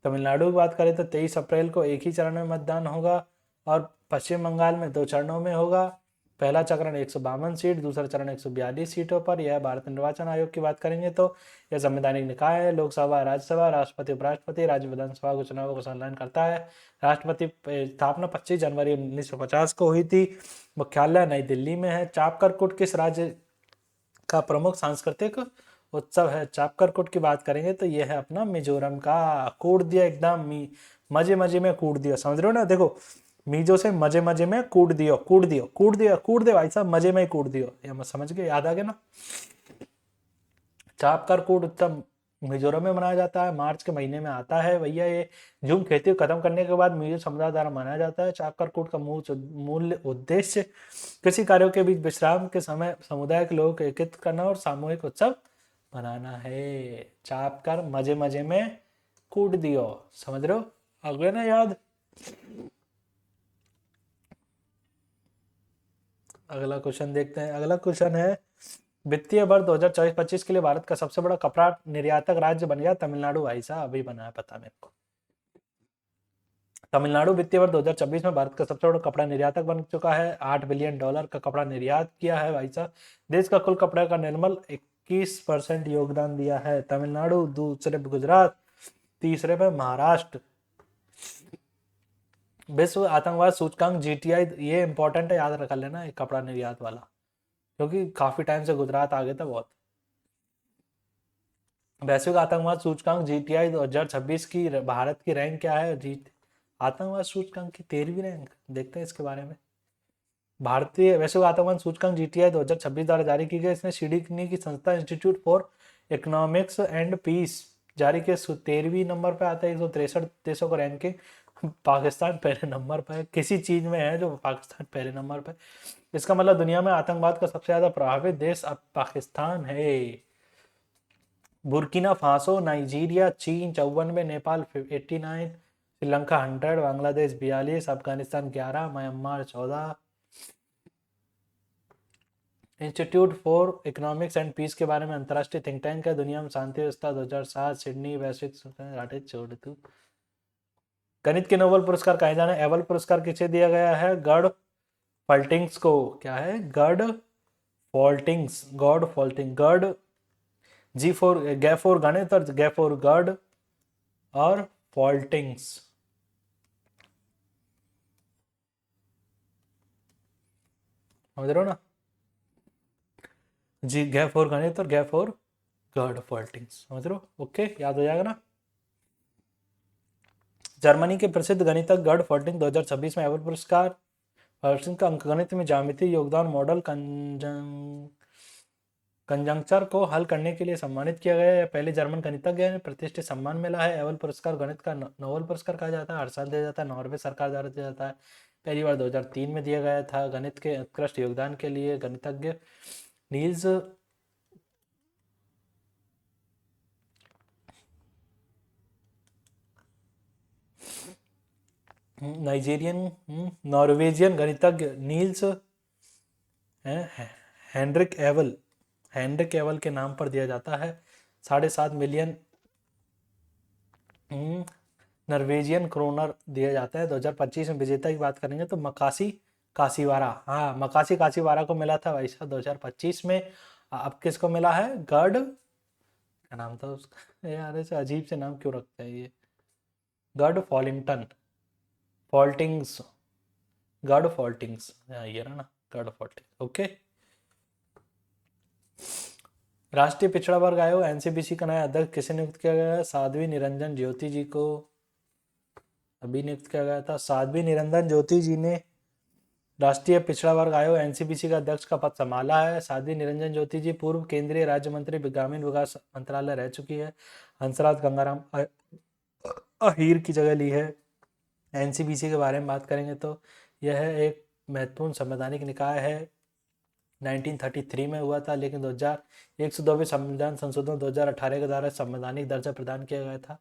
तमिलनाडु की बात करें तो 23 अप्रैल को एक ही चरण में मतदान होगा। और पश्चिम बंगाल में 2 चरणों में होगा। पहला चरण 152 सीट, दूसरा चरण 142 सीटों पर। यह भारत निर्वाचन आयोग की बात करेंगे तो यह संवैधानिक निकाय है। लोकसभा, राज्यसभा, राष्ट्रपति, उपराष्ट्रपति, राज्य विधानसभा के चुनावों का संचालन करता है। राष्ट्रपति स्थापना 25 जनवरी 1950 को हुई थी। मुख्यालय नई दिल्ली में है। चापकर किस राज्य का प्रमुख सांस्कृतिक उत्सव है? चापकर की बात करेंगे तो यह है अपना मिजोरम का। कूट दिया एकदम, मजे मजे में कूट दिया, समझ रहे हो ना? देखो, मीजो से मजे मजे में कूट दियो, कूट दियो, कूट दियो, कूट दे भाई साहब, मजे में ही कूट दियो। ये मत समझ गए, याद आ गया ना? चापकर कूट उत्सव मिजोरम में मनाया जाता है, मार्च के महीने में आता है भैया। ये झूम खेती खत्म करने के बाद मिजो समुदाय द्वारा मनाया जाता है। चापकर कूट का मूल उद्देश्य कृषि कार्यों के बीच विश्राम के समय समुदाय के लोगों को एकत्रित करना और सामूहिक उत्सव मनाना है। चापकर मजे मजे में कूट दियो, समझ रहे हो? अगले ना याद। अगला क्वेश्चन देखते हैं। अगला क्वेश्चन है, वित्तीय वर्ष 2024-25 के लिए भारत का सबसे बड़ा कपड़ा निर्यातक राज्य बन गया तमिलनाडु। भाई साहब अभी बना है, पता मेरे को। तमिलनाडु वित्तीय वर्ष 2024 में भारत का सबसे बड़ा कपड़ा निर्यातक बन चुका है। $8 बिलियन का कपड़ा निर्यात किया है भाई साहब। देश का कुल कपड़े का निर्मल 21% योगदान दिया है तमिलनाडु, दूसरे पे गुजरात, तीसरे पे महाराष्ट्र। विश्व आतंकवाद सूचकांक GTI, ये इंपॉर्टेंट है, याद रख लेना, एक कपड़ा निर्यात वाला, क्योंकि काफी टाइम से गुजरात आगे था बहुत। वैश्विक आतंकवाद सूचकांक GTI 2026 की भारत की रैंक क्या है? आतंकवाद सूचकांक की 13वीं रैंक, देखते हैं इसके बारे में। भारतीय वैश्विक आतंकवाद सूचकांक GTI 2026 द्वारा जारी की गई। इसने सिडनी की संस्था institute for economics and peace जारी के 13वीं नंबर पे आता है। 163 देशों को रैंकिंग, पाकिस्तान पहले नंबर पर है। किसी चीज में है जो पाकिस्तान पहले नंबर पर। इसका मतलब दुनिया में आतंकवाद का सबसे ज्यादा प्रभावित देश अब पाकिस्तान है। बुर्किना फासो, नाइजीरिया, चीन 94, Nepal 89, Sri Lanka 100, Bangladesh 42, Afghanistan 11, Myanmar 14। Institute for economics and peace के बारे में अंतर्राष्ट्रीय थिंक टैंक है। दुनिया में शांति व्यवस्था 2007, सिडनी, वैश्विक छोड़ तू। गणित के नोबेल पुरस्कार कहे जाने? एबल पुरस्कार किसे दिया गया है? गॉड फॉल्टिंग्स को। क्या है? गॉड फॉल्टिंग्स, गॉड फॉल्टिंग, गॉड जी फॉर गे फॉर गणित और गे फॉर गॉड और फॉल्टिंग्स। समझ रहे हो ना? जी गे फॉर गणित और गे फॉर गॉड फॉल्टिंग्स, समझ रहे हो? ओके, याद हो जाएगा ना? जर्मनी के प्रसिद्ध गणितज्ञ गॉड फॉल्टिंग 2026 में एबल पुरस्कार। फॉल्टिंग का अंकगणित में ज्यामितीय योगदान, मॉडल कंजंक्चर को हल करने के लिए सम्मानित किया गया है। पहले जर्मन गणितज्ञ ने प्रतिष्ठित सम्मान मिला है। एबल पुरस्कार गणित का नोबेल पुरस्कार कहा जाता है, हर साल दिया जाता है, नॉर्वे सरकार द्वारा दिया जाता है। पहली बार 2003 में दिया गया था। गणित के उत्कृष्ट योगदान के लिए गणितज्ञ नील्स नॉर्वेजियन गणितज्ञ नील्स हेनरिक एवल के नाम पर दिया जाता है। 7.5 मिलियन नॉर्वेजियन क्रोनर दिया जाता है। 2025 में विजेता की बात करेंगे तो मकासी कासीवारा, हाँ मकासी कासीवारा को मिला था भाई साहब 2025 में। अब किसको मिला है? गॉड, क्या नाम था उसका यार, ऐसे अजीब से नाम क्यों रखते हैं ये? गॉड फॉल्टिंग्स, गॉड फॉल्टिंग्स, ये रहा ना, गॉड फॉल्टिंग। ओके। राष्ट्रीय पिछड़ा वर्ग आयोग NCPC का नया अध्यक्ष किसे नियुक्त किया गया है? साध्वी निरंजन ज्योति जी को अभी नियुक्त किया गया था। साध्वी निरंजन ज्योति जी ने राष्ट्रीय पिछड़ा वर्ग आयोग NCPC का अध्यक्ष का पद संभाला है। साध्वी निरंजन ज्योति जी पूर्व केंद्रीय राज्य मंत्री ग्रामीण विकास मंत्रालय रह चुकी है। हंसराज गंगाराम अहीर की जगह ली है। NCPC के बारे में बात करेंगे तो यह एक महत्वपूर्ण संवैधानिक निकाय है। 1933 में हुआ था, लेकिन 2102 संविधान संशोधन 2018 के द्वारा संवैधानिक दर्जा प्रदान किया गया था।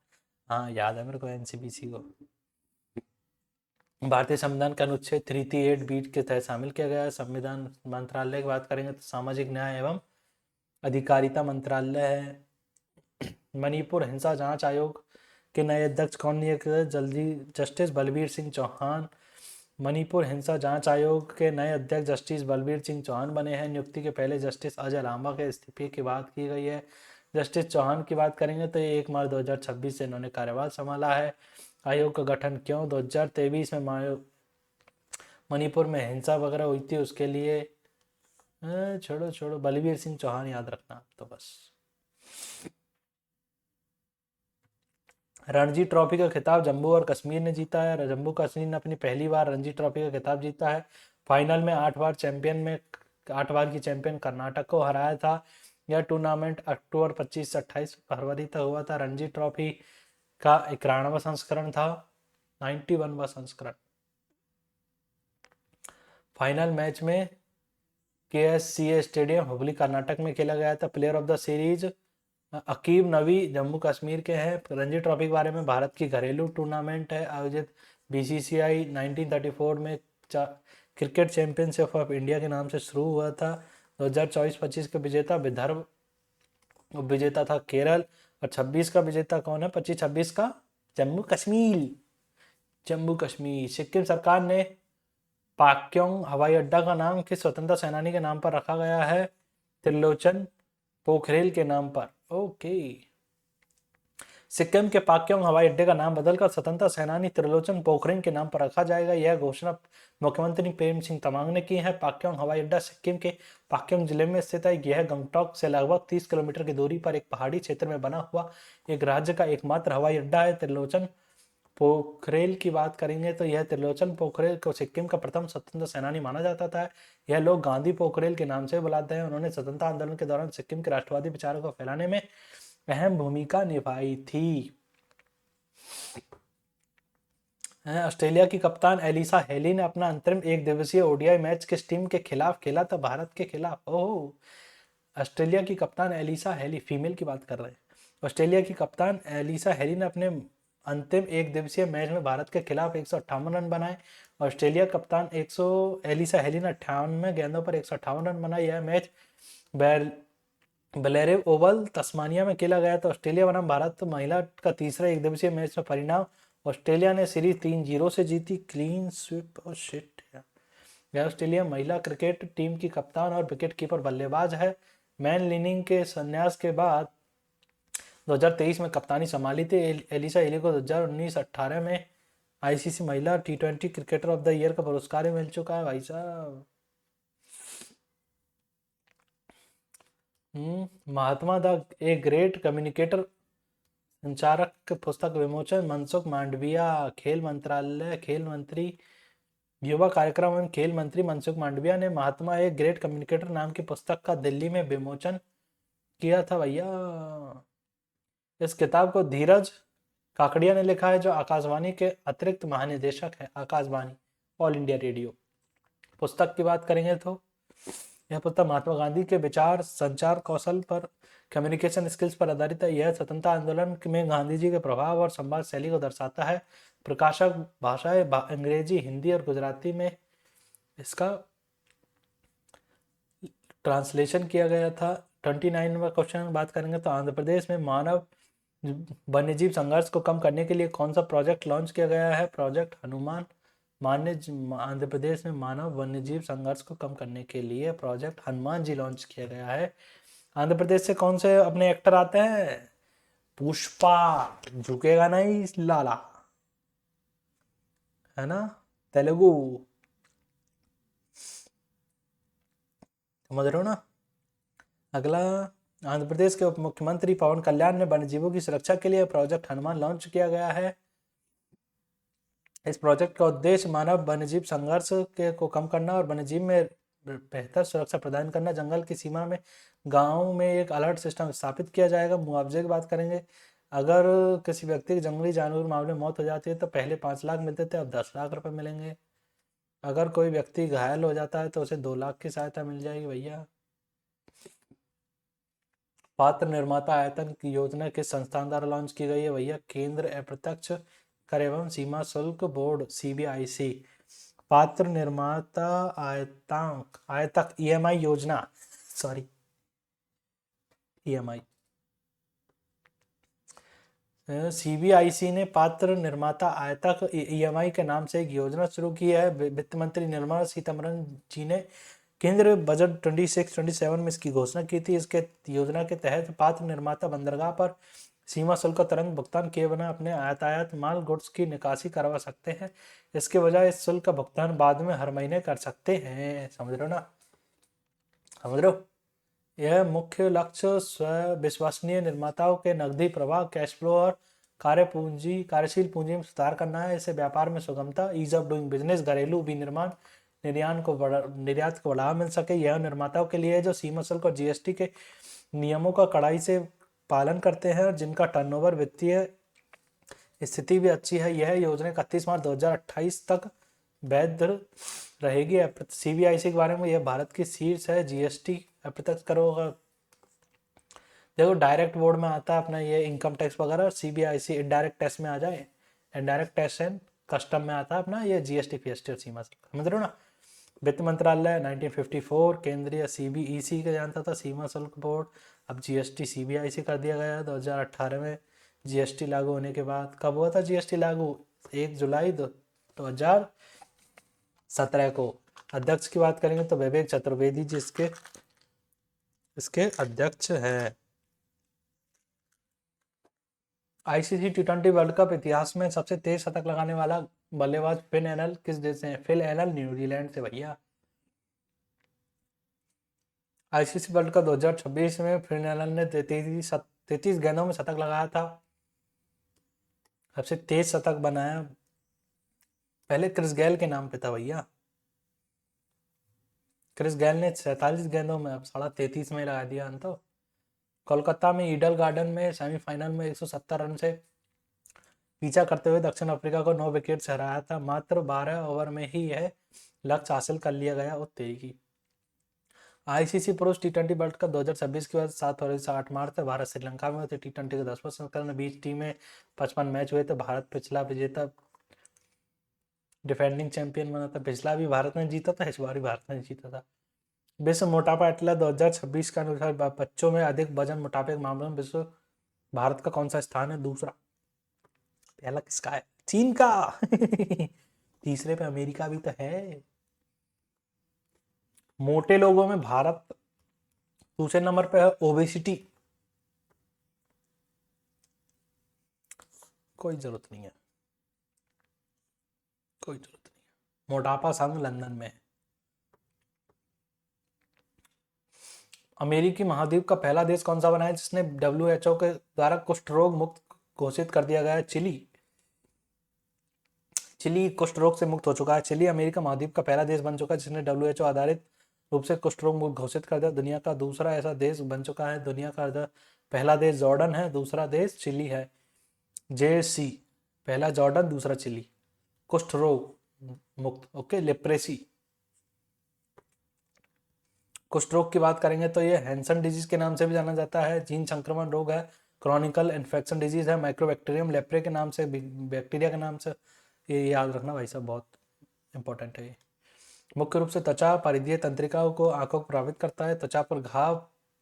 हाँ याद है मेरे को NCPC को। भारतीय संविधान के अनुच्छेद 338B के तहत शामिल किया गया है। संविधान मंत्रालय की बात करेंगे तो सामाजिक न्याय एवं अधिकारिता मंत्रालय है। मणिपुर हिंसा जांच आयोग के नए अध्यक्ष कौन नियुक्त किए? जस्टिस बलबीर सिंह चौहान। मणिपुर हिंसा जांच आयोग के नए अध्यक्ष जस्टिस बलबीर सिंह चौहान बने हैं। नियुक्ति के पहले जस्टिस अजय लांबा के इस्तीफे की बात की गई है। जस्टिस चौहान की बात करेंगे तो ये 1 मार्च 2026 से इन्होंने कार्यभार संभाला है। आयोग का गठन क्यों? 2023 में मणिपुर में हिंसा वगैरह हुई थी, उसके लिए। छोड़ो छोड़ो, बलबीर सिंह चौहान याद रखना तो बस। रणजी ट्रॉफी का खिताब जम्मू और कश्मीर ने जीता है। जम्मू कश्मीर ने अपनी पहली बार रणजी ट्रॉफी का खिताब जीता है। फाइनल में 8 बार की चैंपियन कर्नाटक को हराया था। यह टूर्नामेंट अक्टूबर 25 से 28 फरवरी तक हुआ था। रणजी ट्रॉफी का 91वां संस्करण था, 91वां संस्करण। फाइनल मैच में KSCA स्टेडियम हुबली कर्नाटक में खेला गया था। Player of the series Aqib Nabi Jammu Kashmir के हैं। रणजी ट्रॉफी के बारे में, भारत की घरेलू टूर्नामेंट है आयोजित BCCI 1934 में क्रिकेट चैंपियनशिप ऑफ इंडिया के नाम से शुरू हुआ था। 2024-25 का विजेता विदर्भ, विजेता था केरल। और 26 का विजेता कौन है? 25-26 का जम्मू कश्मीर। जम्मू कश्मीर। सिक्किम सरकार ने पाक्योंग हवाई अड्डा का नाम किस स्वतंत्रता सेनानी के नाम पर रखा गया है? त्रिलोचन पोखरेल के नाम पर। ओके। सिक्किम के पाक्योंग हवाई अड्डे का नाम बदलकर स्वतंत्रता सेनानी त्रिलोचन पोखरेल के नाम पर रखा जाएगा। यह घोषणा मुख्यमंत्री प्रेम सिंह तमांग ने की है। पाक्योंग हवाई अड्डा सिक्किम के पाक्योंग जिले में स्थित है। यह गंगटोक से लगभग 30 किलोमीटर की दूरी पर एक पहाड़ी क्षेत्र में बना हुआ एक राज्य का एकमात्र हवाई अड्डा है। त्रिलोचन पोखरेल की बात करेंगे तो यह त्रिलोचन पोखरेल को सिक्किम का प्रथम स्वतंत्रता सेनानी माना जाता था। यह लोग गांधी पोखरेल के नाम से बुलाते हैं। उन्होंने स्वतंत्रता आंदोलन के दौरान सिक्किम के राष्ट्रवादी विचारों को फैलाने में अहम भूमिका निभाई थी। ऑस्ट्रेलिया की कप्तान एलिसा हेली ने अपना अंतरिम एक दिवसीय ODI मैच किस टीम के खिलाफ खेला था? भारत के खिलाफ। ओह। ऑस्ट्रेलिया की कप्तान एलिसा हेली, फीमेल की बात कर रहे हैं। ऑस्ट्रेलिया की कप्तान एलिसा हेली ने अपने अंतिम एक दिवसीय मैच में भारत के खिलाफ 158 रन बनाए। ऑस्ट्रेलिया कप्तान एलिसा हेली ने 98 गेंदों पर 158 रन बनाए। यह मैच ब्लेरे ओवल तस्मानिया में खेला गया था। ऑस्ट्रेलिया बनाम भारत महिला का तीसरा एक दिवसीय मैच में परिणाम, ऑस्ट्रेलिया ने सीरीज 3-0 से जीती। Clean sweep. और शिट। यह ऑस्ट्रेलिया महिला क्रिकेट टीम की कप्तान और विकेटकीपर बल्लेबाज है। मैन लिनिंग के संन्यास के बाद 2023 में कप्तानी संभाली थी। एलिसा हेली को 2019-18 में ICC महिला T20 cricketer of the year का पुरस्कार मिल चुका है भाई साहब। महात्मा द ए ग्रेट कम्युनिकेटर संचारक पुस्तक विमोचन मनसुख मांडविया। खेल मंत्रालय, खेल मंत्री, युवा कार्यक्रम एवं खेल मंत्री मनसुख मांडविया ने महात्मा ए ग्रेट कम्युनिकेटर नाम की पुस्तक का दिल्ली में विमोचन किया था भैया। इस किताब को धीरज काकड़िया ने लिखा है, जो आकाशवाणी के अतिरिक्त महानिदेशक है, आकाशवाणी ऑल इंडिया रेडियो। पुस्तक की बात करेंगे तो यह पुस्तक महात्मा गांधी के विचार, संचार कौशल पर, कम्युनिकेशन स्किल्स पर आधारित है। यह स्वतंत्रता आंदोलन में गांधी जी के प्रभाव और संवाद शैली को दर्शाता है। प्रकाशक भाषाएं अंग्रेजी, हिंदी और गुजराती में इसका ट्रांसलेशन किया गया था। 29 नंबर क्वेश्चन बात करेंगे तो आंध्र प्रदेश में मानव वन्यजीव संघर्ष को कम करने के लिए कौन सा प्रोजेक्ट लॉन्च किया गया है? प्रोजेक्ट हनुमान। आंध्र प्रदेश में मानव वन्यजीव संघर्ष को कम करने के लिए प्रोजेक्ट हनुमान जी लॉन्च किया गया है। आंध्र प्रदेश से कौन से अपने एक्टर आते हैं? पुष्पा, झुकेगा नहीं लाला, है ना, तेलुगु, समझ रहे हो ना। अगला, आंध्र प्रदेश के उप मुख्यमंत्री पवन कल्याण ने वन्यजीवों की सुरक्षा के लिए प्रोजेक्ट हनुमान लॉन्च किया गया है। इस प्रोजेक्ट का उद्देश्य मानव वन्यजीव संघर्ष को कम करना और वन्यजीव में बेहतर सुरक्षा प्रदान करना। जंगल की सीमा में गांव में एक अलर्ट सिस्टम स्थापित किया जाएगा। मुआवजे की बात करेंगे, अगर किसी व्यक्ति की जंगली जानवर मामले में मौत हो जाती है तो पहले 5 लाख मिलते थे, अब 10 लाख रुपए मिलेंगे। अगर कोई व्यक्ति घायल हो जाता है तो उसे 2 लाख की सहायता मिल जाएगी भैया। पात्र निर्माता आयतन की योजना किस संस्थान द्वारा लॉन्च की गई है भैया? केंद्र अप्रत्यक्ष कर एवं सीमा शुल्क बोर्ड, CBIC। पात्र निर्माता आयतक EMI योजना, सॉरी EMI। सीबीआईसी ने पात्र निर्माता आयतक ईएमआई के नाम से एक योजना शुरू की है। वित्त मंत्री निर्मला सीतारमण जी ने केंद्रीय बजट 26-27 में इसकी घोषणा की थी। इसके योजना के तहत पात्र निर्माता बंदरगाह पर सीमा शुल्क का तुरंत भुगतान किए बिना अपने आयात माल गुड्स की निकासी करवा सकते हैं। इसके बजाय इस शुल्क का भुगतान बाद में हर महीने कर सकते हैं। समझ रहे हो ना, समझ रहे हो। यह मुख्य लक्ष्य विश्वसनीय निर्माताओं के नकदी प्रवाह, कैश फ्लो और कार्यशील पूंजी में सुधार करना है। इससे व्यापार में सुगमता, ईज ऑफ डूइंग बिजनेस, घरेलू विनिर्माण, निर्यात को बढ़ावा मिल सके। यह निर्माताओं के लिए है जो सीमा शुल्क और जीएसटी के नियमों का कड़ाई से पालन करते हैं और जिनका टर्नओवर, वित्तीय स्थिति भी अच्छी है। यह योजना 31 मार्च 2028 तक वैध रहेगी। सीबीआईसी के बारे में, यह भारत की शीर्ष है जीएसटी अप्रत्यक्ष करों का। देखो डायरेक्ट बोर्ड में आता है अपना ये इनकम टैक्स वगैरह, सीबीआईसी इनडायरेक्ट टैक्स में आ जाए, इनडायरेक्ट टैक्स एंड कस्टम में आता है अपना ये जीएसटी फीएसटी और सीमा, समझ रहे हो ना। वित्त मंत्रालय 1954 केंद्रीय सीबीईसी का जानता था, सीमा शुल्क बोर्ड। अब जीएसटी सीबीआईसी कर दिया गया 2018 में। जीएसटी लागू होने के बाद, कब हुआ था जीएसटी लागू? 1 जुलाई 2017 को। अध्यक्ष की बात करेंगे तो विवेक चतुर्वेदी जी इसके अध्यक्ष हैं। आईसीसी टी20 वर्ल्ड कप इतिहास में सबसे तेज शतक लगाने वाला बल्लेबाज फिल एनल किस देश से है? फिल एनल न्यूजीलैंड से भैया। आईसीसी वर्ल्ड कप 2026 में फिल एनल ने 33 गेंदों में शतक लगाया था, सबसे तेज शतक बनाया। पहले क्रिस गेल के नाम पे था भैया। क्रिस गेल ने 47 गेंदों में, अब 33.5 में लगा दिया तो। कोलकाता में ईडन गार्डन में सेमीफाइनल में 170 रन से पीछा करते हुए दक्षिण अफ्रीका को 9 विकेट से हराया था। मात्र 12 ओवर में ही यह लक्ष्य हासिल कर लिया गया। और तेरी आईसीसी पुरुष टी20 वर्ल्ड कप 2026 के बाद 7 फरवरी से 8 मार्च तक भारत श्रीलंका में होते। टी20 के 10वें संस्करण में 20 टीमें 55 मैच हुए थे। भारत पिछला विजेता डिफेंडिंग चैंपियन बना था। पिछला भी भारत ने जीता था, इस बार भी भारत ने जीता था। विश्व मोटापा एटलस 2026 के अनुसार बच्चों में अधिक वजन मोटापे के मामले में विश्व भारत का कौन सा स्थान है? दूसरा। पहला किसका है? चीन का। तीसरे पे अमेरिका भी तो है। मोटे लोगों में भारत दूसरे नंबर पे है। ओबेसिटी कोई जरूरत नहीं है, कोई जरूरत नहीं है। मोटापा संघ लंदन में है। अमेरिकी महाद्वीप का पहला देश कौन सा बना है जिसने WHO के द्वारा कुष्ठ रोग मुक्त घोषित कर दिया गया है? चिली। चिली कुष्ठ रोग से मुक्त हो चुका है। चिली अमेरिका महाद्वीप का पहला देश बन चुका है जिसने WHO आधारित रूप से कुष्ठ रोग मुक्त घोषित कर दिया। दुनिया का दूसरा ऐसा देश बन चुका है। दुनिया का पहला देश जॉर्डन है, दूसरा देश चिली है। JC, पहला जॉर्डन, दूसरा चिली। कुष्ठ रोग मुक्त, ओके। लेप्रेसी, कुष्ठ रोग की बात करेंगे तो ये हैंसन डिजीज के नाम से भी जाना जाता है। जीन संक्रमण रोग है। क्रॉनिकल इन्फेक्शन डिजीज है। माइक्रोबैक्टीरियम लेप्रे के नाम से, बैक्टीरिया के नाम से। ये याद रखना भाई साहब, बहुत इंपॉर्टेंट है ये। मुख्य रूप से त्वचा परिधीय तंत्रिकाओं को आंखों को प्रभावित करता है। त्वचा पर घाव,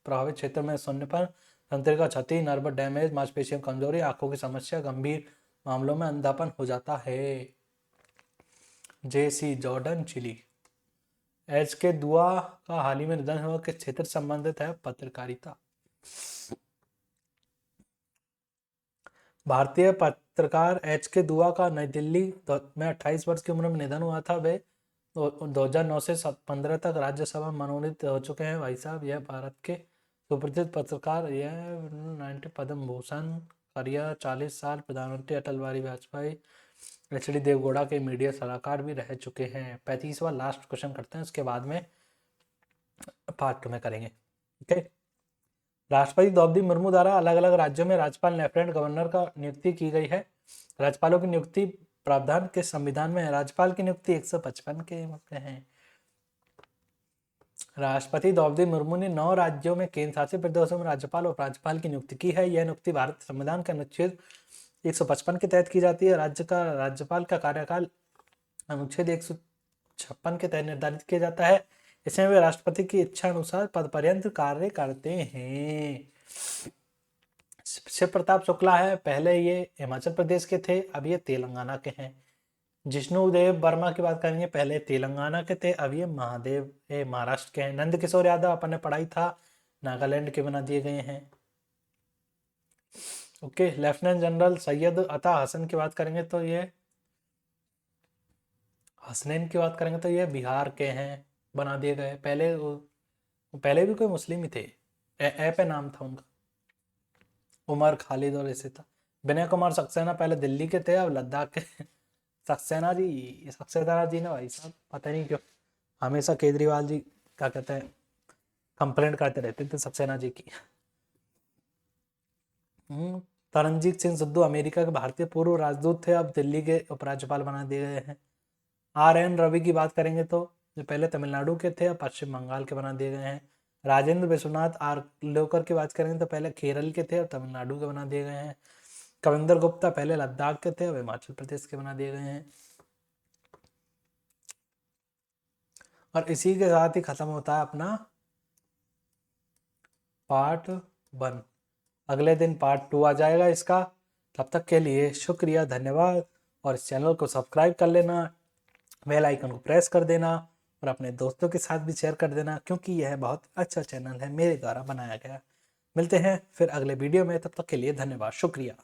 प्रभावित क्षेत्र में शून्यपन, तंत्रिका क्षति, नर्व डैमेज, मांसपेशियों कमजोरी, आंखों की समस्या, गंभीर मामलों में अंधापन हो जाता है। JC, Jordan, chilli. HK दुआ का हाल ही में निधन हुआ किस क्षेत्र से संबंधित है? पत्रकारिता। भारतीय पत्रकार HK दुआ का नई दिल्ली में 28 वर्ष की उम्र में निधन हुआ था। वे 2009 से 15 तक राज्यसभा मनोनीत हो चुके हैं भाई साहब। यह भारत के सुप्रसिद्ध पत्रकार, यह 90 पद्म भूषण, करियर 40 साल, प्रधानमंत्री अटल बिहारी वाजपेयी, HD देवगौड़ा के मीडिया सलाहकार भी रह चुके हैं। 35वां लास्ट क्वेश्चन करते हैं, उसके बाद में पार्ट में करेंगे, ठीक है। राष्ट्रपति द्रौपदी मुर्मू द्वारा अलग अलग राज्यों में राज्यपाल, लेफ्टिनेंट गवर्नर का नियुक्ति की गई है। राज्यपालों की नियुक्ति प्रावधान के संविधान में है। राज्यपाल की नियुक्ति 155 के है। राष्ट्रपति द्रौपदी मुर्मू ने 9 राज्यों में केंद्र शासित प्रदेशों में राज्यपाल और राज्यपाल की नियुक्ति की है। यह नियुक्ति भारत संविधान के अनुच्छेद 155 के तहत की जाती है। राज्यपाल का कार्यकाल अनुच्छेद 156 के तहत निर्धारित किया जाता है। इसमें वे राष्ट्रपति की इच्छा अनुसार पद पर्यंत कार्य करते हैं। शिव प्रताप शुक्ला है, पहले ये हिमाचल प्रदेश के थे, अब ये तेलंगाना के हैं। जिष्णुदेव वर्मा की बात करेंगे, पहले तेलंगाना के थे, अब ये महाराष्ट्र के हैं। नंद किशोर यादव अपन ने पढ़ाई था, नागालैंड के बना दिए गए हैं। ओके, लेफ्टिनेंट जनरल सैयद अता हसन की बात करेंगे तो ये हसनैन की बात करेंगे तो ये बिहार के हैं, बना दिए गए। पहले भी कोई मुस्लिम ही थे, ए पे नाम था उनका, उमर खालिद और ऐसे था। विनय कुमार सक्सेना पहले दिल्ली के थे, अब लद्दाख के। सक्सेना जी ना भाई साहब, पता नहीं क्यों हमेशा केजरीवाल जी क्या कहते हैं कंप्लेंट करते रहते थे सक्सेना जी की। तरनजीत सिंह सिद्धू अमेरिका के भारतीय पूर्व राजदूत थे, अब दिल्ली के उपराज्यपाल बना दिए गए हैं। RN रवि की बात करेंगे तो जो पहले तमिलनाडु के थे, अब पश्चिम बंगाल के बना दिए गए हैं। राजेंद्र विश्वनाथ आर्लोकर की बात करेंगे तो पहले केरल के थे, अब तमिलनाडु के बना दिए गए हैं। कविंदर गुप्ता पहले लद्दाख के थे, अब हिमाचल प्रदेश के बना दिए गए हैं। और इसी के साथ ही खत्म होता है अपना पार्ट 1। अगले दिन पार्ट 2 आ जाएगा इसका। तब तक के लिए शुक्रिया, धन्यवाद। और इस चैनल को सब्सक्राइब कर लेना, बेल आइकन को प्रेस कर देना और अपने दोस्तों के साथ भी शेयर कर देना, क्योंकि यह बहुत अच्छा चैनल है, मेरे द्वारा बनाया गया। मिलते हैं फिर अगले वीडियो में, तब तक के लिए धन्यवाद, शुक्रिया।